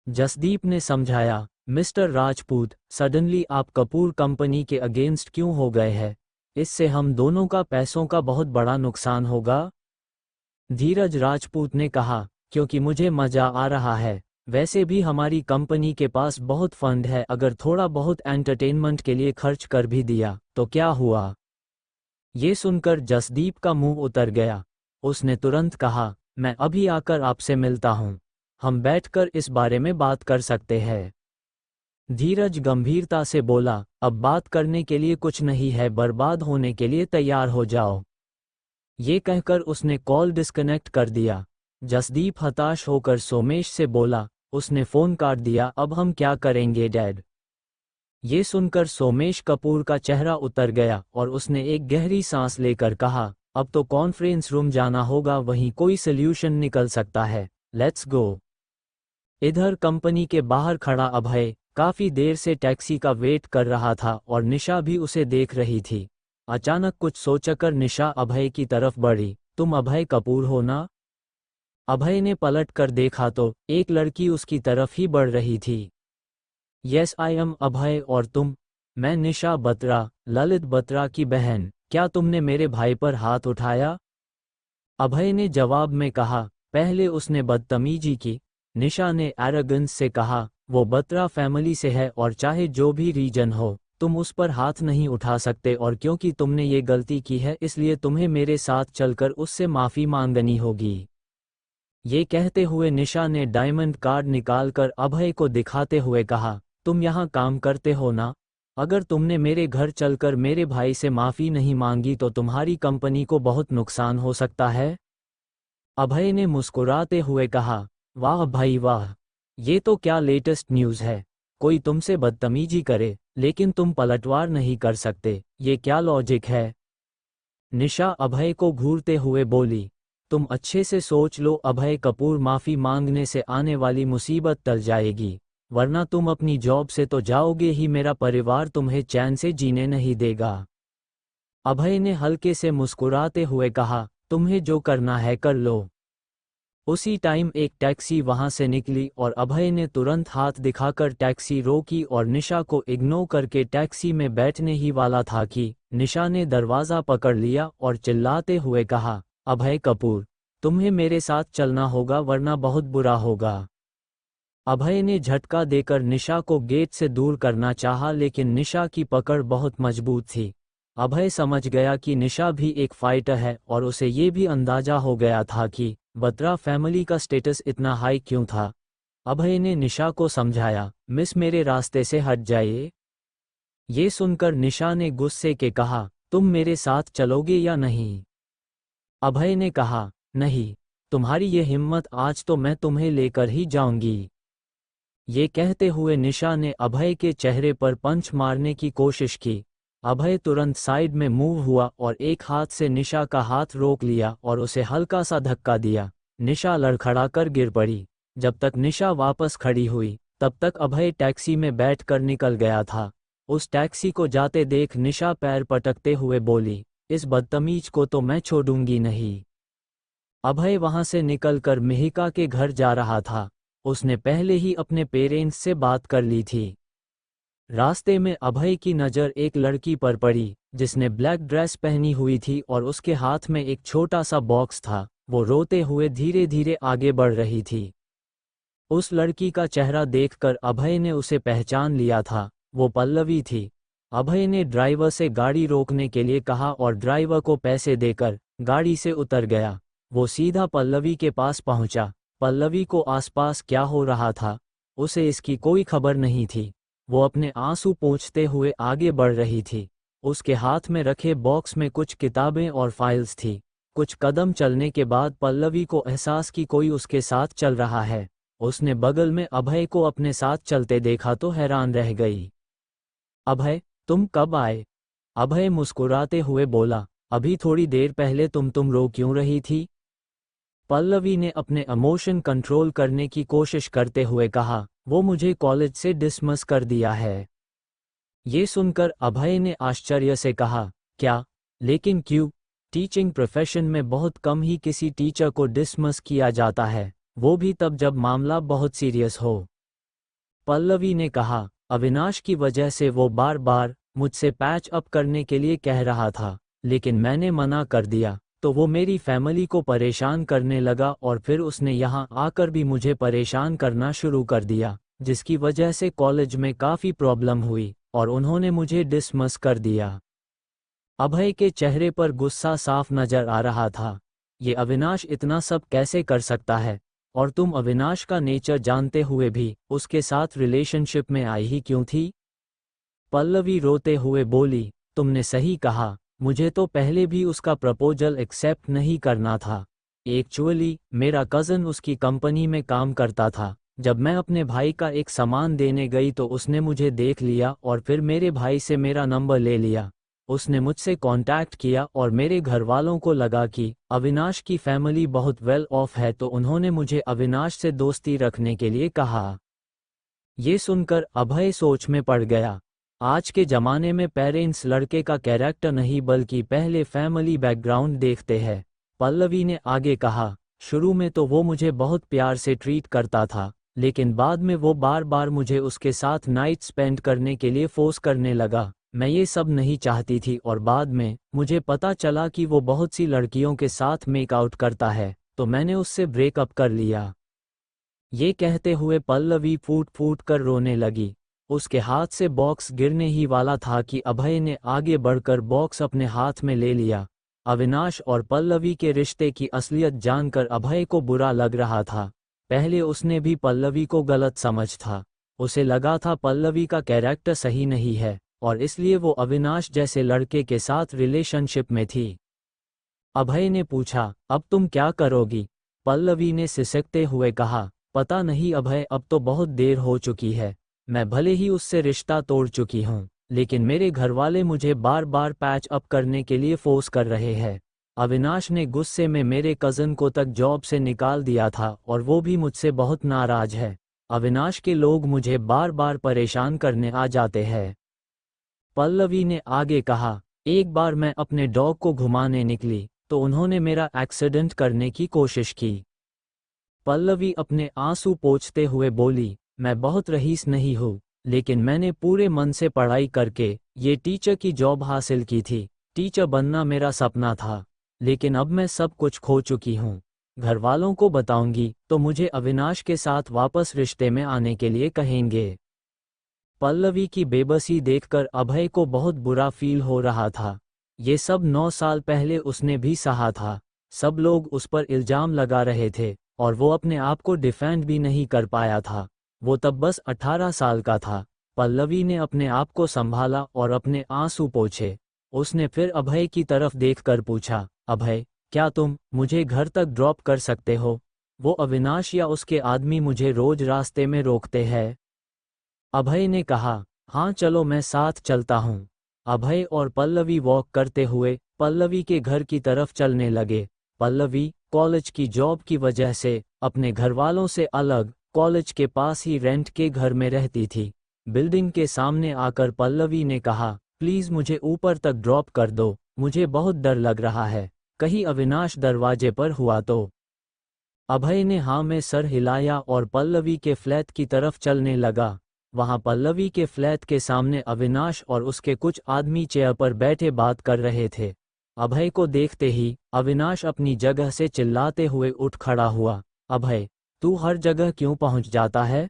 जसदीप ने समझाया, मिस्टर राजपूत, सडनली आप कपूर कंपनी के अगेंस्ट क्यों हो गए हैं? इससे हम दोनों का पैसों का बहुत बड़ा नुकसान होगा। धीरज राजपूत ने कहा, क्योंकि मुझे मजा आ रहा है। वैसे भी हमारी कंपनी के पास बहुत फंड है, अगर थोड़ा बहुत एंटरटेनमेंट के लिए खर्च कर भी दिया तो क्या हुआ? ये सुनकर जसदीप का मुंह उतर गया। उसने तुरंत कहा, मैं अभी आकर आपसे मिलता हूँ, हम बैठकर इस बारे में बात कर सकते हैं। धीरज गंभीरता से बोला, अब बात करने के लिए कुछ नहीं है, बर्बाद होने के लिए तैयार हो जाओ। ये कहकर उसने कॉल डिस्कनेक्ट कर दिया। जसदीप हताश होकर सोमेश से बोला, उसने फ़ोन काट दिया, अब हम क्या करेंगे डैड? ये सुनकर सोमेश कपूर का चेहरा उतर गया और उसने एक गहरी सांस लेकर कहा, अब तो कॉन्फ्रेंस रूम जाना होगा, वहीं कोई सल्यूशन निकल सकता है, लेट्स गो। इधर कंपनी के बाहर खड़ा अभय काफी देर से टैक्सी का वेट कर रहा था और निशा भी उसे देख रही थी। अचानक कुछ सोचकर निशा अभय की तरफ बढ़ी। तुम अभय कपूर हो ना? अभय ने पलट कर देखा तो एक लड़की उसकी तरफ ही बढ़ रही थी। यस आई एम अभय, और तुम? मैं निशा बत्रा, ललित बत्रा की बहन। क्या तुमने मेरे भाई पर हाथ उठाया? अभय ने जवाब में कहा। पहले उसने बदतमीजी की। निशा ने एरोगेंस से कहा, वो बत्रा फैमिली से है और चाहे जो भी रीजन हो तुम उस पर हाथ नहीं उठा सकते, और क्योंकि तुमने ये गलती की है इसलिए तुम्हें मेरे साथ चलकर उससे माफ़ी मांगनी होगी। ये कहते हुए निशा ने डायमंड कार्ड निकालकर अभय को दिखाते हुए कहा, तुम यहाँ काम करते हो ना? अगर तुमने मेरे घर चलकर मेरे भाई से माफ़ी नहीं मांगी तो तुम्हारी कंपनी को बहुत नुकसान हो सकता है। अभय ने मुस्कुराते हुए कहा, वाह भाई वाह, ये तो क्या लेटेस्ट न्यूज़ है। कोई तुमसे बदतमीजी करे लेकिन तुम पलटवार नहीं कर सकते, ये क्या लॉजिक है? निशा अभय को घूरते हुए बोली, तुम अच्छे से सोच लो अभय कपूर, माफ़ी मांगने से आने वाली मुसीबत टल जाएगी, वरना तुम अपनी जॉब से तो जाओगे ही, मेरा परिवार तुम्हें चैन से जीने नहीं देगा। अभय ने हल्के से मुस्कुराते हुए कहा, तुम्हें जो करना है कर लो। उसी टाइम एक टैक्सी वहां से निकली और अभय ने तुरंत हाथ दिखाकर टैक्सी रोकी और निशा को इग्नोर करके टैक्सी में बैठने ही वाला था कि निशा ने दरवाज़ा पकड़ लिया और चिल्लाते हुए कहा, अभय कपूर, तुम्हें मेरे साथ चलना होगा वरना बहुत बुरा होगा। अभय ने झटका देकर निशा को गेट से दूर करना चाहा लेकिन निशा की पकड़ बहुत मजबूत थी। अभय समझ गया कि निशा भी एक फाइटर है और उसे ये भी अंदाजा हो गया था कि बत्रा फैमिली का स्टेटस इतना हाई क्यों था। अभय ने निशा को समझाया, मिस मेरे रास्ते से हट जाइए। ये सुनकर निशा ने गुस्से के कहा, तुम मेरे साथ चलोगे या नहीं? अभय ने कहा, नहीं, तुम्हारी ये हिम्मत, आज तो मैं तुम्हें लेकर ही जाऊंगी। ये कहते हुए निशा ने अभय के चेहरे पर पंच मारने की कोशिश की। अभय तुरंत साइड में मूव हुआ और एक हाथ से निशा का हाथ रोक लिया और उसे हल्का सा धक्का दिया। निशा लड़खड़ाकर गिर पड़ी। जब तक निशा वापस खड़ी हुई तब तक अभय टैक्सी में बैठकर निकल गया था। उस टैक्सी को जाते देख निशा पैर पटकते हुए बोली, इस बदतमीज को तो मैं छोड़ूंगी नहीं। अभय वहां से निकलकर मिहिका के घर जा रहा था। उसने पहले ही अपने पेरेंट्स से बात कर ली थी। रास्ते में अभय की नज़र एक लड़की पर पड़ी जिसने ब्लैक ड्रेस पहनी हुई थी और उसके हाथ में एक छोटा सा बॉक्स था। वो रोते हुए धीरे धीरे आगे बढ़ रही थी। उस लड़की का चेहरा देखकर अभय ने उसे पहचान लिया था। वो पल्लवी थी। अभय ने ड्राइवर से गाड़ी रोकने के लिए कहा और ड्राइवर को पैसे देकर गाड़ी से उतर गया। वो सीधा पल्लवी के पास पहुंचा। पल्लवी को आसपास क्या हो रहा था उसे इसकी कोई खबर नहीं थी। वो अपने आंसू पोंछते हुए आगे बढ़ रही थी। उसके हाथ में रखे बॉक्स में कुछ किताबें और फाइल्स थी। कुछ कदम चलने के बाद पल्लवी को एहसास कि कोई उसके साथ चल रहा है। उसने बगल में अभय को अपने साथ चलते देखा तो हैरान रह गई। अभय, तुम कब आए? अभय मुस्कुराते हुए बोला, अभी थोड़ी देर पहले। तुम रो क्यों रही थी? पल्लवी ने अपने इमोशन कंट्रोल करने की कोशिश करते हुए कहा, वो मुझे कॉलेज से डिसमिस कर दिया है। ये सुनकर अभय ने आश्चर्य से कहा, क्या? लेकिन क्यों? टीचिंग प्रोफेशन में बहुत कम ही किसी टीचर को डिसमिस किया जाता है, वो भी तब जब मामला बहुत सीरियस हो। पल्लवी ने कहा, अविनाश की वजह से वो बार बार मुझसे पैच अप करने के लिए कह रहा था, लेकिन मैंने मना कर दिया तो वो मेरी फैमिली को परेशान करने लगा और फिर उसने यहाँ आकर भी मुझे परेशान करना शुरू कर दिया, जिसकी वजह से कॉलेज में काफ़ी प्रॉब्लम हुई और उन्होंने मुझे डिसमिस कर दिया। अभय के चेहरे पर गुस्सा साफ नजर आ रहा था। ये अविनाश इतना सब कैसे कर सकता है? और तुम अविनाश का नेचर जानते हुए भी उसके साथ रिलेशनशिप में आई ही क्यों थी? पल्लवी रोते हुए बोली, तुमने सही कहा, मुझे तो पहले भी उसका प्रपोजल एक्सेप्ट नहीं करना था। एक्चुअली मेरा कज़न उसकी कंपनी में काम करता था। जब मैं अपने भाई का एक सामान देने गई तो उसने मुझे देख लिया और फिर मेरे भाई से मेरा नंबर ले लिया। उसने मुझसे कांटेक्ट किया और मेरे घर वालों को लगा कि अविनाश की फैमिली बहुत वेल ऑफ है तो उन्होंने मुझे अविनाश से दोस्ती रखने के लिए कहा। ये सुनकर अभय सोच में पड़ गया। आज के जमाने में पेरेंट्स लड़के का कैरेक्टर नहीं बल्कि पहले फैमिली बैकग्राउंड देखते हैं। पल्लवी ने आगे कहा, शुरू में तो वो मुझे बहुत प्यार से ट्रीट करता था, लेकिन बाद में वो बार बार मुझे उसके साथ नाइट स्पेंड करने के लिए फोर्स करने लगा। मैं ये सब नहीं चाहती थी और बाद में मुझे पता चला कि वो बहुत सी लड़कियों के साथ मेकआउट करता है, तो मैंने उससे ब्रेकअप कर लिया। ये कहते हुए पल्लवी फूट फूट कर रोने लगी। उसके हाथ से बॉक्स गिरने ही वाला था कि अभय ने आगे बढ़कर बॉक्स अपने हाथ में ले लिया। अविनाश और पल्लवी के रिश्ते की असलियत जानकर अभय को बुरा लग रहा था। पहले उसने भी पल्लवी को गलत समझ था। उसे लगा था पल्लवी का कैरेक्टर सही नहीं है और इसलिए वो अविनाश जैसे लड़के के साथ रिलेशनशिप में थी। अभय ने पूछा, अब तुम क्या करोगी? पल्लवी ने सिसकते हुए कहा, पता नहीं अभय, अब तो बहुत देर हो चुकी है। मैं भले ही उससे रिश्ता तोड़ चुकी हूँ, लेकिन मेरे घरवाले मुझे बार बार पैच अप करने के लिए फोर्स कर रहे हैं। अविनाश ने गुस्से में मेरे कज़न को तक जॉब से निकाल दिया था और वो भी मुझसे बहुत नाराज है। अविनाश के लोग मुझे बार बार परेशान करने आ जाते हैं। पल्लवी ने आगे कहा, एक बार मैं अपने डॉग को घुमाने निकली तो उन्होंने मेरा एक्सीडेंट करने की कोशिश की। पल्लवी अपने आंसू पोंछते हुए बोली, मैं बहुत रईस नहीं हूँ, लेकिन मैंने पूरे मन से पढ़ाई करके ये टीचर की जॉब हासिल की थी। टीचर बनना मेरा सपना था, लेकिन अब मैं सब कुछ खो चुकी हूँ। घर वालों को बताऊंगी तो मुझे अविनाश के साथ वापस रिश्ते में आने के लिए कहेंगे। पल्लवी की बेबसी देखकर अभय को बहुत बुरा फील हो रहा था। ये सब 9 साल पहले उसने भी सहा था। सब लोग उस पर इल्जाम लगा रहे थे और वो अपने आप को डिफेंड भी नहीं कर पाया था। वो तब बस 18 साल का था। पल्लवी ने अपने आप को संभाला और अपने आंसू पोंछे। उसने फिर अभय की तरफ देखकर पूछा, अभय, क्या तुम मुझे घर तक ड्रॉप कर सकते हो? वो अविनाश या उसके आदमी मुझे रोज रास्ते में रोकते हैं। अभय ने कहा, हाँ चलो मैं साथ चलता हूँ। अभय और पल्लवी वॉक करते हुए पल्लवी के घर की तरफ चलने लगे। पल्लवी कॉलेज की जॉब की वजह से अपने घरवालों से अलग कॉलेज के पास ही रेंट के घर में रहती थी। बिल्डिंग के सामने आकर पल्लवी ने कहा, प्लीज मुझे ऊपर तक ड्रॉप कर दो, मुझे बहुत डर लग रहा है, कहीं अविनाश दरवाजे पर हुआ तो। अभय ने हाँ में सर हिलाया और पल्लवी के फ्लैट की तरफ चलने लगा। वहां पल्लवी के फ्लैट के सामने अविनाश और उसके कुछ आदमी चेयर पर बैठे बात कर रहे थे। अभय को देखते ही अविनाश अपनी जगह से चिल्लाते हुए उठ खड़ा हुआ, अभय, तू हर जगह क्यों पहुंच जाता है?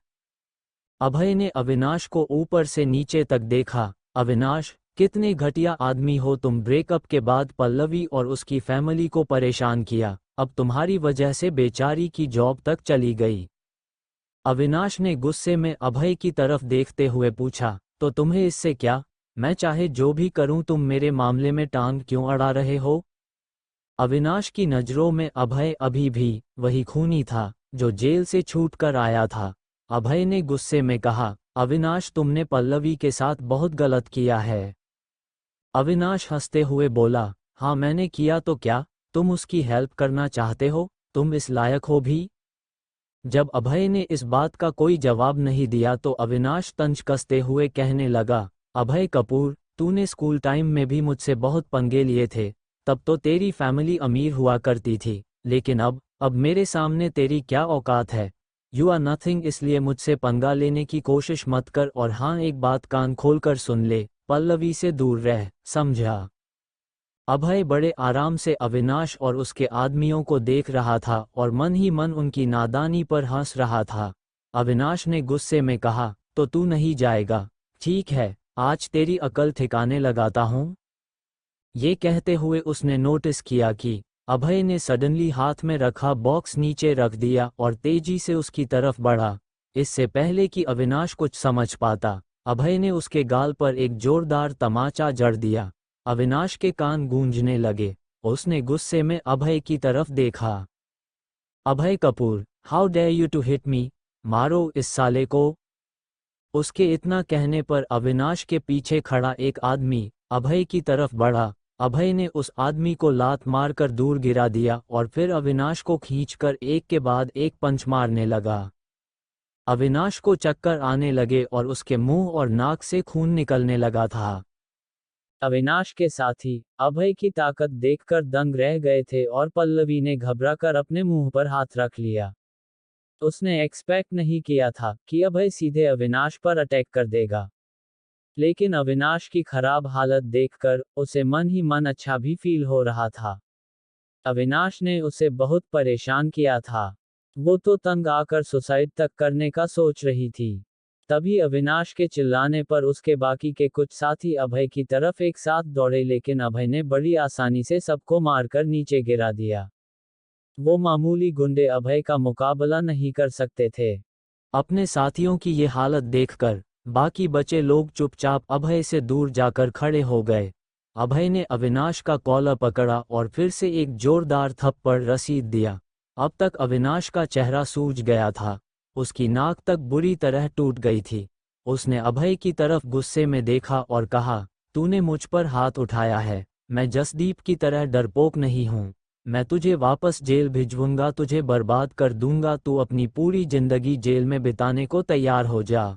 अभय ने अविनाश को ऊपर से नीचे तक देखा। अविनाश, कितने घटिया आदमी हो तुम। ब्रेकअप के बाद पल्लवी और उसकी फैमिली को परेशान किया, अब तुम्हारी वजह से बेचारी की जॉब तक चली गई। अविनाश ने गुस्से में अभय की तरफ देखते हुए पूछा, तो तुम्हें इससे क्या? मैं चाहे जो भी करूं, तुम मेरे मामले में टांग क्यों अड़ा रहे हो? अविनाश की नजरों में अभय अभी भी वही खूनी था जो जेल से छूट कर आया था। अभय ने गुस्से में कहा, अविनाश, तुमने पल्लवी के साथ बहुत गलत किया है। अविनाश हंसते हुए बोला, हाँ मैंने किया तो क्या? तुम उसकी हेल्प करना चाहते हो? तुम इस लायक हो भी? जब अभय ने इस बात का कोई जवाब नहीं दिया तो अविनाश तंज कसते हुए कहने लगा, अभय कपूर, तूने स्कूल टाइम में भी मुझसे बहुत पंगे लिए थे। तब तो तेरी फैमिली अमीर हुआ करती थी, लेकिन अब मेरे सामने तेरी क्या औकात है? यू आर नथिंग, इसलिए मुझसे पंगा लेने की कोशिश मत कर। और हाँ, एक बात कान खोलकर सुन ले, पल्लवी से दूर रह, समझा? अभय बड़े आराम से अविनाश और उसके आदमियों को देख रहा था और मन ही मन उनकी नादानी पर हंस रहा था। अविनाश ने गुस्से में कहा, तो तू नहीं जाएगा? ठीक है, आज तेरी अकल ठिकाने लगाता हूँ। ये कहते हुए उसने नोटिस किया कि अभय ने सडनली हाथ में रखा बॉक्स नीचे रख दिया और तेजी से उसकी तरफ बढ़ा। इससे पहले कि अविनाश कुछ समझ पाता, अभय ने उसके गाल पर एक जोरदार तमाचा जड़ दिया। अविनाश के कान गूंजने लगे। उसने गुस्से में अभय की तरफ देखा। Abhay Kapoor, how dare you to hit me? मारो इस साले को। उसके इतना कहने पर अविनाश के पीछे खड़ा एक आदमी अभय की तरफ बढ़ा। अभय ने उस आदमी को लात मारकर दूर गिरा दिया और फिर अविनाश को खींचकर एक के बाद एक पंच मारने लगा। अविनाश को चक्कर आने लगे और उसके मुंह और नाक से खून निकलने लगा था। अविनाश के साथी अभय की ताकत देखकर दंग रह गए थे और पल्लवी ने घबराकर अपने मुंह पर हाथ रख लिया। उसने एक्सपेक्ट नहीं किया था कि अभय सीधे अविनाश पर अटैक कर देगा, लेकिन अविनाश की खराब हालत देखकर उसे मन ही मन अच्छा भी फील हो रहा था। अविनाश ने उसे बहुत परेशान किया था। वो तो तंग आकर सुसाइड तक करने का सोच रही थी। तभी अविनाश के चिल्लाने पर उसके बाकी के कुछ साथी अभय की तरफ एक साथ दौड़े, लेकिन अभय ने बड़ी आसानी से सबको मारकर नीचे गिरा दिया। वो मामूली गुंडे अभय का मुकाबला नहीं कर सकते थे। अपने साथियों की ये हालत देखकर बाकी बचे लोग चुपचाप अभय से दूर जाकर खड़े हो गए। अभय ने अविनाश का कॉलर पकड़ा और फिर से एक जोरदार थप्पड़ रसीद दिया। अब तक अविनाश का चेहरा सूज गया था, उसकी नाक तक बुरी तरह टूट गई थी। उसने अभय की तरफ गुस्से में देखा और कहा, तूने मुझ पर हाथ उठाया है, मैं जसदीप की तरह डरपोक नहीं हूँ। मैं तुझे वापस जेल भिजवाऊंगा, तुझे बर्बाद कर दूंगा, तू अपनी पूरी जिंदगी जेल में बिताने को तैयार हो जा।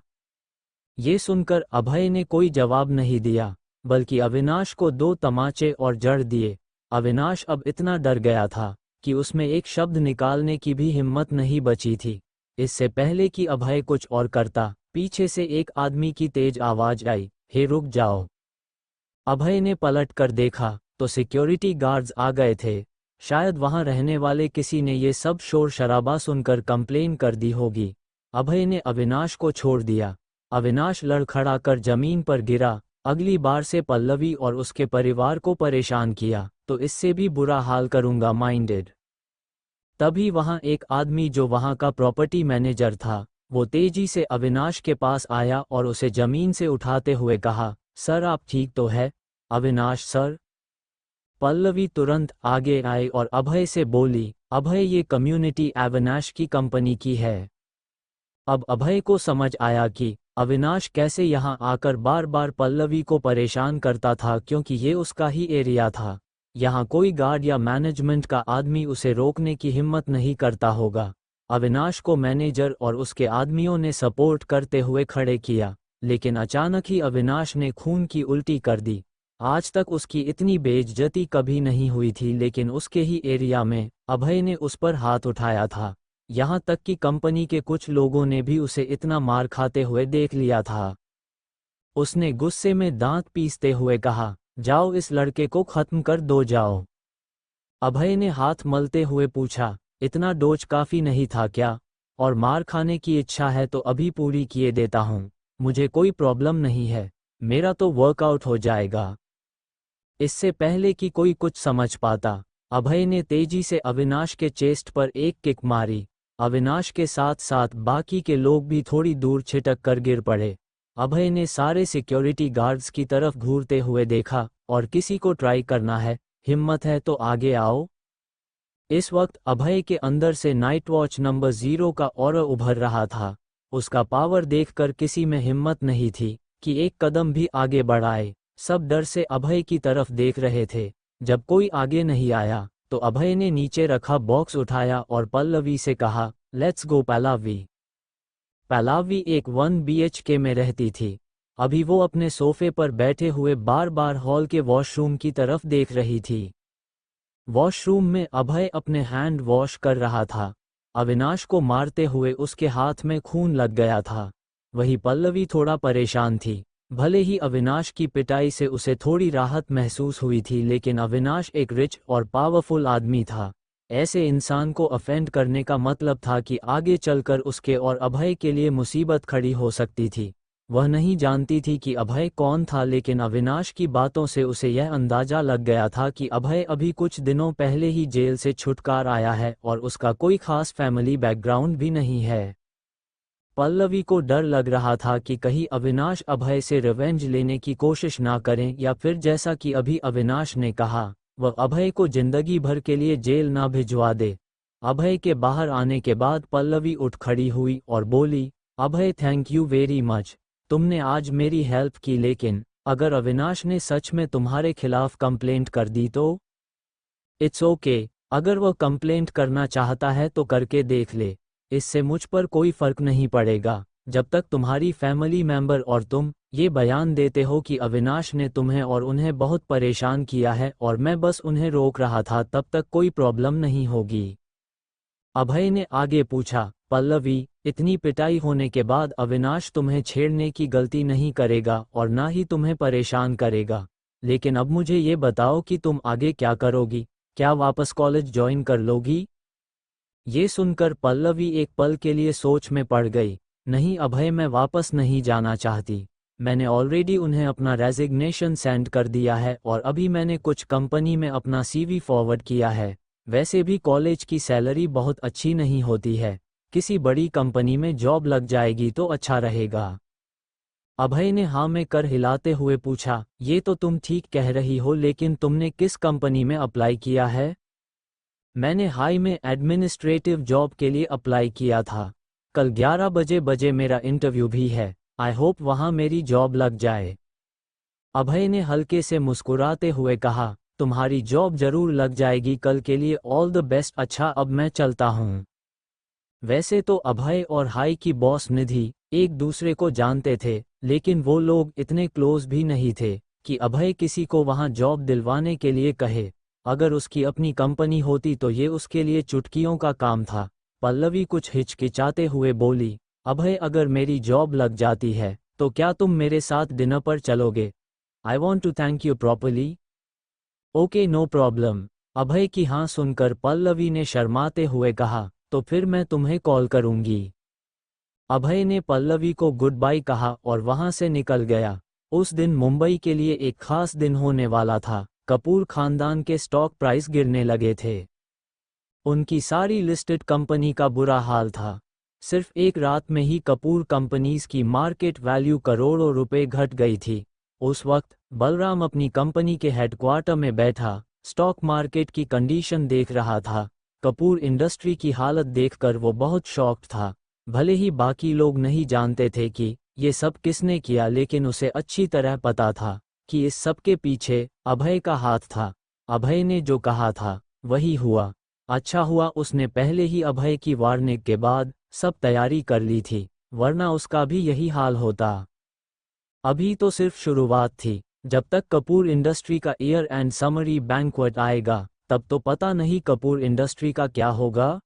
ये सुनकर अभय ने कोई जवाब नहीं दिया, बल्कि अविनाश को 2 तमाचे और जड़ दिए। अविनाश अब इतना डर गया था कि उसमें एक शब्द निकालने की भी हिम्मत नहीं बची थी। इससे पहले कि अभय कुछ और करता, पीछे से एक आदमी की तेज आवाज आई, हे रुक जाओ। अभय ने पलट कर देखा तो सिक्योरिटी गार्ड्स आ गए थे। शायद वहां रहने वाले किसी ने ये सब शोर शराबा सुनकर कंप्लेन कर दी होगी। अभय ने अविनाश को छोड़ दिया। अविनाश लड़खड़ाकर जमीन पर गिरा। अगली बार से पल्लवी और उसके परिवार को परेशान किया तो इससे भी बुरा हाल करूंगा, माइंडेड। तभी वहां एक आदमी जो वहां का प्रॉपर्टी मैनेजर था, वो तेजी से अविनाश के पास आया और उसे जमीन से उठाते हुए कहा, सर आप ठीक तो है? अविनाश सर? पल्लवी तुरंत आगे आई और अभय से बोली, अभय ये कम्युनिटी अविनाश की कंपनी की है। अब अभय को समझ आया कि अविनाश कैसे यहाँ आकर बार बार पल्लवी को परेशान करता था, क्योंकि ये उसका ही एरिया था। यहाँ कोई गार्ड या मैनेजमेंट का आदमी उसे रोकने की हिम्मत नहीं करता होगा। अविनाश को मैनेजर और उसके आदमियों ने सपोर्ट करते हुए खड़े किया, लेकिन अचानक ही अविनाश ने खून की उल्टी कर दी। आज तक उसकी इतनी बेइज्जती कभी नहीं हुई थी, लेकिन उसके ही एरिया में अभय ने उस पर हाथ उठाया था। यहाँ तक कि कंपनी के कुछ लोगों ने भी उसे इतना मार खाते हुए देख लिया था। उसने गुस्से में दांत पीसते हुए कहा, जाओ इस लड़के को खत्म कर दो जाओ। अभय ने हाथ मलते हुए पूछा, इतना डोज काफी नहीं था क्या? और मार खाने की इच्छा है तो अभी पूरी किए देता हूँ, मुझे कोई प्रॉब्लम नहीं है, मेरा तो वर्कआउट हो जाएगा। इससे पहले कि कोई कुछ समझ पाता, अभय ने तेजी से अविनाश के चेस्ट पर एक किक मारी। अविनाश के साथ साथ बाकी के लोग भी थोड़ी दूर छिटक कर गिर पड़े। अभय ने सारे सिक्योरिटी गार्ड्स की तरफ घूरते हुए देखा, और किसी को ट्राई करना है, हिम्मत है तो आगे आओ। इस वक्त अभय के अंदर से नाइट वॉच नंबर 0 का ऑरा उभर रहा था। उसका पावर देखकर किसी में हिम्मत नहीं थी कि एक कदम भी आगे बढ़ाए। सब डर से अभय की तरफ देख रहे थे। जब कोई आगे नहीं आया तो अभय ने नीचे रखा बॉक्स उठाया और पल्लवी से कहा, लेट्स गो पल्लवी। पल्लवी एक 1 BHK में रहती थी। अभी वो अपने सोफे पर बैठे हुए बार बार हॉल के वॉशरूम की तरफ देख रही थी। वॉशरूम में अभय अपने हैंड वॉश कर रहा था। अविनाश को मारते हुए उसके हाथ में खून लग गया था। वही पल्लवी थोड़ा परेशान थी। भले ही अविनाश की पिटाई से उसे थोड़ी राहत महसूस हुई थी, लेकिन अविनाश एक रिच और पावरफुल आदमी था। ऐसे इंसान को अफेंड करने का मतलब था कि आगे चलकर उसके और अभय के लिए मुसीबत खड़ी हो सकती थी। वह नहीं जानती थी कि अभय कौन था, लेकिन अविनाश की बातों से उसे यह अंदाजा लग गया था कि अभय अभी कुछ दिनों पहले ही जेल से छुटकार आया है और उसका कोई खास फैमिली बैकग्राउंड भी नहीं है। पल्लवी को डर लग रहा था कि कहीं अविनाश अभय से रिवेंज लेने की कोशिश ना करें, या फिर जैसा कि अभी अविनाश ने कहा, वह अभय को जिंदगी भर के लिए जेल ना भिजवा दे। अभय के बाहर आने के बाद पल्लवी उठ खड़ी हुई और बोली, अभय थैंक यू वेरी मच, तुमने आज मेरी हेल्प की, लेकिन अगर अविनाश ने सच में तुम्हारे खिलाफ कंप्लेंट कर दी तो? इट्स ओके, अगर वह कंप्लेंट करना चाहता है तो करके देख ले। इससे मुझ पर कोई फर्क नहीं पड़ेगा जब तक तुम्हारी फैमिली मेंबर और तुम ये बयान देते हो कि अविनाश ने तुम्हें और उन्हें बहुत परेशान किया है और मैं बस उन्हें रोक रहा था, तब तक कोई प्रॉब्लम नहीं होगी। अभय ने आगे पूछा, पल्लवी, इतनी पिटाई होने के बाद अविनाश तुम्हें छेड़ने की गलती नहीं करेगा और ना ही तुम्हें परेशान करेगा, लेकिन अब मुझे ये बताओ कि तुम आगे क्या करोगी? क्या वापस कॉलेज ज्वाइन कर लोगी? ये सुनकर पल्लवी एक पल के लिए सोच में पड़ गई। नहीं अभय, मैं वापस नहीं जाना चाहती। मैंने ऑलरेडी उन्हें अपना रेजिग्नेशन सेंड कर दिया है और अभी मैंने कुछ कंपनी में अपना सीवी फॉरवर्ड किया है। वैसे भी कॉलेज की सैलरी बहुत अच्छी नहीं होती है, किसी बड़ी कंपनी में जॉब लग जाएगी तो अच्छा रहेगा। अभय ने हाँ में कर हिलाते हुए पूछा, ये तो तुम ठीक कह रही हो, लेकिन तुमने किस कंपनी में अप्लाई किया है? मैंने हाई में एडमिनिस्ट्रेटिव जॉब के लिए अप्लाई किया था। कल 11 बजे मेरा इंटरव्यू भी है। आई होप वहाँ मेरी जॉब लग जाए। अभय ने हल्के से मुस्कुराते हुए कहा, तुम्हारी जॉब जरूर लग जाएगी, कल के लिए ऑल द बेस्ट। अच्छा, अब मैं चलता हूँ। वैसे तो अभय और हाई की बॉस निधि एक दूसरे को जानते थे, लेकिन वो लोग इतने क्लोज भी नहीं थे कि अभय किसी को वहाँ जॉब दिलवाने के लिए कहे। अगर उसकी अपनी कंपनी होती तो ये उसके लिए चुटकियों का काम था। पल्लवी कुछ हिचकिचाते हुए बोली, अभय, अगर मेरी जॉब लग जाती है तो क्या तुम मेरे साथ डिनर पर चलोगे? I want to thank you properly. Okay, no problem. Abhay की हाँ सुनकर पल्लवी ने शर्माते हुए कहा, तो फिर मैं तुम्हें कॉल करूंगी। अभय ने पल्लवी को गुड बाय कहा और वहां से निकल गया। उस दिन मुंबई के लिए एक खास दिन होने वाला था। कपूर खानदान के स्टॉक प्राइस गिरने लगे थे। उनकी सारी लिस्टेड कंपनी का बुरा हाल था। सिर्फ एक रात में ही कपूर कंपनीज की मार्केट वैल्यू करोड़ों रुपए घट गई थी। उस वक्त बलराम अपनी कंपनी के हेडक्वार्टर में बैठा स्टॉक मार्केट की कंडीशन देख रहा था। कपूर इंडस्ट्री की हालत देखकर वो बहुत शॉक्ड था। भले ही बाकी लोग नहीं जानते थे कि ये सब किसने किया, लेकिन उसे अच्छी तरह पता था कि इस सब के पीछे अभय का हाथ था। अभय ने जो कहा था वही हुआ। अच्छा हुआ उसने पहले ही अभय की वार्निंग के बाद सब तैयारी कर ली थी, वरना उसका भी यही हाल होता। अभी तो सिर्फ शुरुआत थी। जब तक कपूर इंडस्ट्री का ईयर एंड समरी बैंक्वेट आएगा, तब तो पता नहीं कपूर इंडस्ट्री का क्या होगा।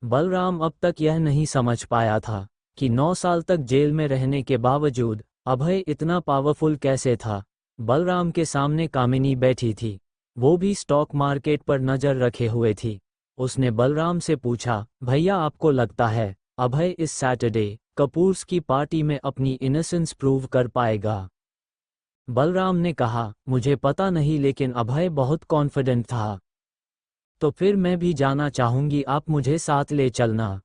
बलराम अब तक यह नहीं समझ पाया था कि 9 साल तक जेल में रहने के बावजूद अभय इतना पावरफुल कैसे था। बलराम के सामने कामिनी बैठी थी, वो भी स्टॉक मार्केट पर नजर रखे हुए थी। उसने बलराम से पूछा, भैया, आपको लगता है अभय इस सैटरडे कपूर्स की पार्टी में अपनी इनोसेंस प्रूव कर पाएगा? बलराम ने कहा, मुझे पता नहीं, लेकिन अभय बहुत कॉन्फिडेंट था। तो फिर मैं भी जाना चाहूंगी, आप मुझे साथ ले चलना।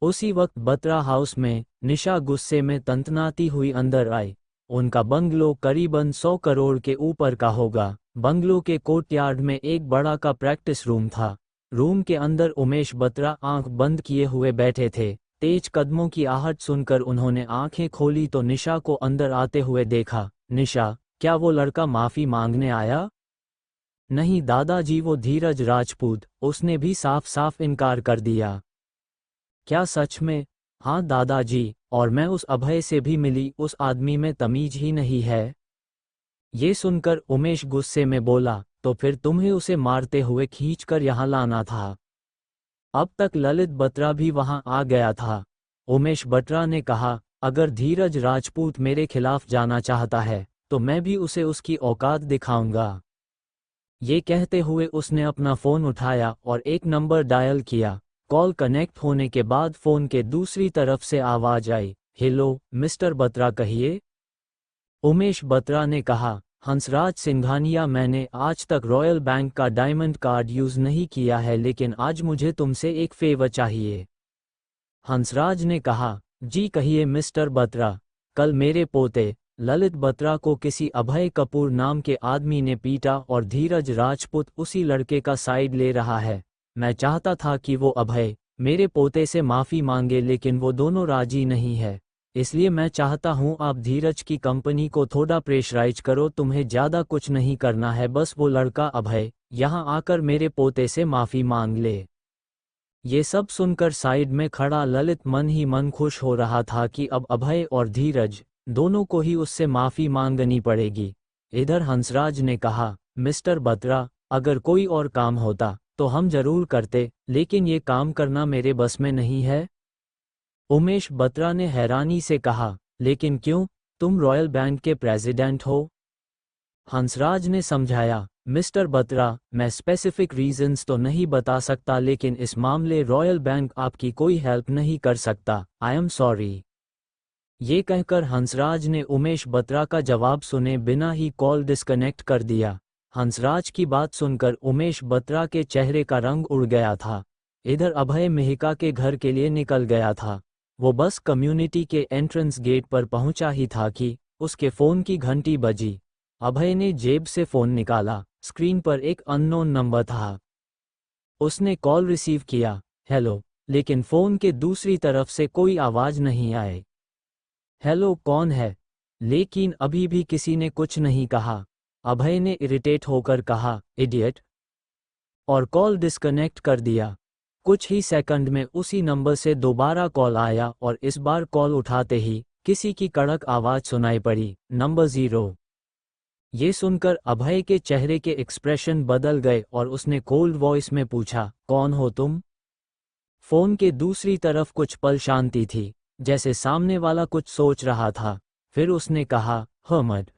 उसी वक्त बत्रा हाउस में निशा गुस्से में तंतनाती हुई अंदर आई। उनका बंगलो करीबन 100 करोड़ के ऊपर का होगा। बंगलो के कोर्टयार्ड में एक बड़ा का प्रैक्टिस रूम था। रूम के अंदर उमेश बत्रा आंख बंद किए हुए बैठे थे। तेज कदमों की आहट सुनकर उन्होंने आंखें खोली तो निशा को अंदर आते हुए देखा। निशा, क्या वो लड़का माफी मांगने आया? नहीं दादाजी, वो धीरज राजपूत। उसने भी साफ साफ इनकार कर दिया। क्या सच में? हाँ दादाजी, और मैं उस अभय से भी मिली, उस आदमी में तमीज ही नहीं है। ये सुनकर उमेश गुस्से में बोला, तो फिर तुम्हें उसे मारते हुए खींचकर यहाँ लाना था। अब तक ललित बत्रा भी वहां आ गया था। उमेश बत्रा ने कहा, अगर धीरज राजपूत मेरे खिलाफ जाना चाहता है तो मैं भी उसे उसकी औकात दिखाऊंगा। ये कहते हुए उसने अपना फोन उठाया और एक नंबर डायल किया। कॉल कनेक्ट होने के बाद फोन के दूसरी तरफ से आवाज आई, हेलो मिस्टर बत्रा, कहिए। उमेश बत्रा ने कहा, हंसराज सिंघानिया, मैंने आज तक रॉयल बैंक का डायमंड कार्ड यूज नहीं किया है, लेकिन आज मुझे तुमसे एक फेवर चाहिए। हंसराज ने कहा, जी कहिए मिस्टर बत्रा। कल मेरे पोते ललित बत्रा को किसी अभय कपूर नाम के आदमी ने पीटा और धीरज राजपूत उसी लड़के का साइड ले रहा है। मैं चाहता था कि वो अभय मेरे पोते से माफी मांगे, लेकिन वो दोनों राजी नहीं है। इसलिए मैं चाहता हूं आप धीरज की कंपनी को थोड़ा प्रेशराइज करो। तुम्हें ज्यादा कुछ नहीं करना है, बस वो लड़का अभय यहां आकर मेरे पोते से माफी मांग ले। ये सब सुनकर साइड में खड़ा ललित मन ही मन खुश हो रहा था कि अब अभय और धीरज दोनों को ही उससे माफी मांगनी पड़ेगी। इधर हंसराज ने कहा, मिस्टर बत्रा, अगर कोई और काम होता तो हम जरूर करते, लेकिन ये काम करना मेरे बस में नहीं है। उमेश बत्रा ने हैरानी से कहा, लेकिन क्यों, तुम रॉयल बैंक के प्रेसिडेंट हो। हंसराज ने समझाया, मिस्टर बत्रा, मैं स्पेसिफिक रीजंस तो नहीं बता सकता, लेकिन इस मामले रॉयल बैंक आपकी कोई हेल्प नहीं कर सकता। I am sorry. ये कहकर हंसराज ने उमेश बत्रा का जवाब सुने बिना ही कॉल डिस्कनेक्ट कर दिया। हंसराज की बात सुनकर उमेश बत्रा के चेहरे का रंग उड़ गया था। इधर अभय मेहिका के घर के लिए निकल गया था। वो बस कम्युनिटी के एंट्रेंस गेट पर पहुंचा ही था कि उसके फोन की घंटी बजी। अभय ने जेब से फोन निकाला। स्क्रीन पर एक अननोन नंबर था। उसने कॉल रिसीव किया, हेलो, लेकिन फोन के दूसरी तरफ से कोई आवाज नहीं आई। हेलो, कौन है? लेकिन अभी भी किसी ने कुछ नहीं कहा। अभय ने इरिटेट होकर कहा, इडियट, और कॉल डिस्कनेक्ट कर दिया। कुछ ही सेकंड में उसी नंबर से दोबारा कॉल आया और इस बार कॉल उठाते ही किसी की कड़क आवाज सुनाई पड़ी, नंबर 0। ये सुनकर अभय के चेहरे के एक्सप्रेशन बदल गए और उसने कोल्ड वॉइस में पूछा, कौन हो तुम? फोन के दूसरी तरफ कुछ पल शांति थी, जैसे सामने वाला कुछ सोच रहा था। फिर उसने कहा, हर्मट।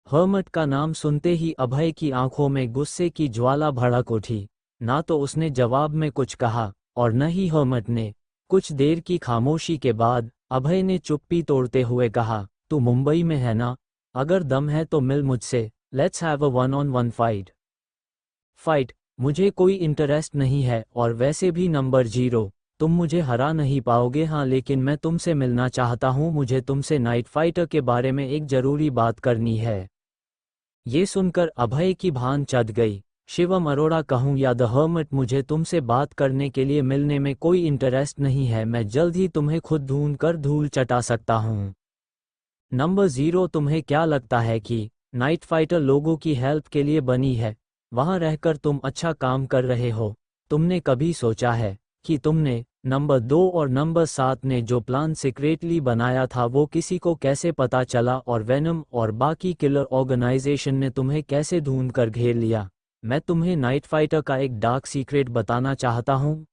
हर्मट का नाम सुनते ही अभय की आंखों में गुस्से की ज्वाला भड़क उठी। ना तो उसने जवाब में कुछ कहा और न ही हर्मट ने। कुछ देर की खामोशी के बाद अभय ने चुप्पी तोड़ते हुए कहा, तू मुंबई में है ना? अगर दम है तो मिल मुझसे, let's have a one on one fight. मुझे कोई इंटरेस्ट नहीं है, और वैसे भी नंबर 0, तुम मुझे हरा नहीं पाओगे। हाँ, लेकिन मैं तुमसे मिलना चाहता हूँ। मुझे तुमसे नाइट फाइटर के बारे में एक जरूरी बात करनी है। ये सुनकर अभय की भान चढ़ गई। शिवम अरोड़ा कहूँ या द हर्मिट, मुझे तुमसे बात करने के लिए मिलने में कोई इंटरेस्ट नहीं है। मैं जल्द ही तुम्हें खुद ढूंढ कर धूल चटा सकता हूँ। नंबर 0, तुम्हें क्या लगता है कि नाइट फाइटर लोगों की हेल्प के लिए बनी है? वहां रहकर तुम अच्छा काम कर रहे हो। तुमने कभी सोचा है कि तुमने नंबर 2 और नंबर 7 ने जो प्लान सीक्रेटली बनाया था वो किसी को कैसे पता चला, और वेनम और बाकी किलर ऑर्गेनाइजेशन ने तुम्हें कैसे ढूंढ कर घेर लिया? मैं तुम्हें नाइट फाइटर का एक डार्क सीक्रेट बताना चाहता हूँ।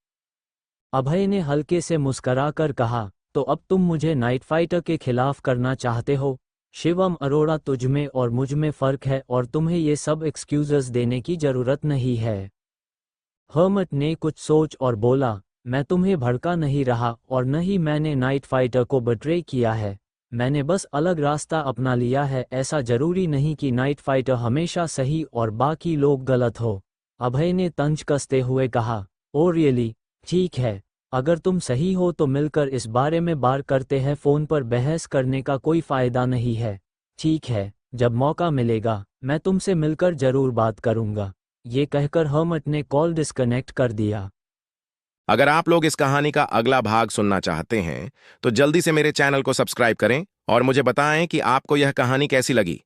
अभय ने हल्के से मुस्कराकर कहा, तो अब तुम मुझे नाइट फाइटर के खिलाफ करना चाहते हो? शिवम अरोड़ा, तुझमें और मुझमें फर्क है, और तुम्हें ये सब एक्सक्यूजेस देने की जरूरत नहीं है। हर्मट ने कुछ सोच और बोला, मैं तुम्हें भड़का नहीं रहा, और न ही मैंने नाइट फाइटर को बिट्रे किया है। मैंने बस अलग रास्ता अपना लिया है। ऐसा जरूरी नहीं कि नाइट फाइटर हमेशा सही और बाकी लोग गलत हो। अभय ने तंज कसते हुए कहा, ओ रियली? ठीक है, अगर तुम सही हो तो मिलकर इस बारे में बात करते हैं। फोन पर बहस करने का कोई फायदा नहीं है। ठीक है, जब मौका मिलेगा मैं तुमसे मिलकर जरूर बात करूंगा। ये कहकर हर्मट ने कॉल डिस्कनेक्ट कर दिया। अगर आप लोग इस कहानी का अगला भाग सुनना चाहते हैं तो जल्दी से मेरे चैनल को सब्सक्राइब करें और मुझे बताएं कि आपको यह कहानी कैसी लगी।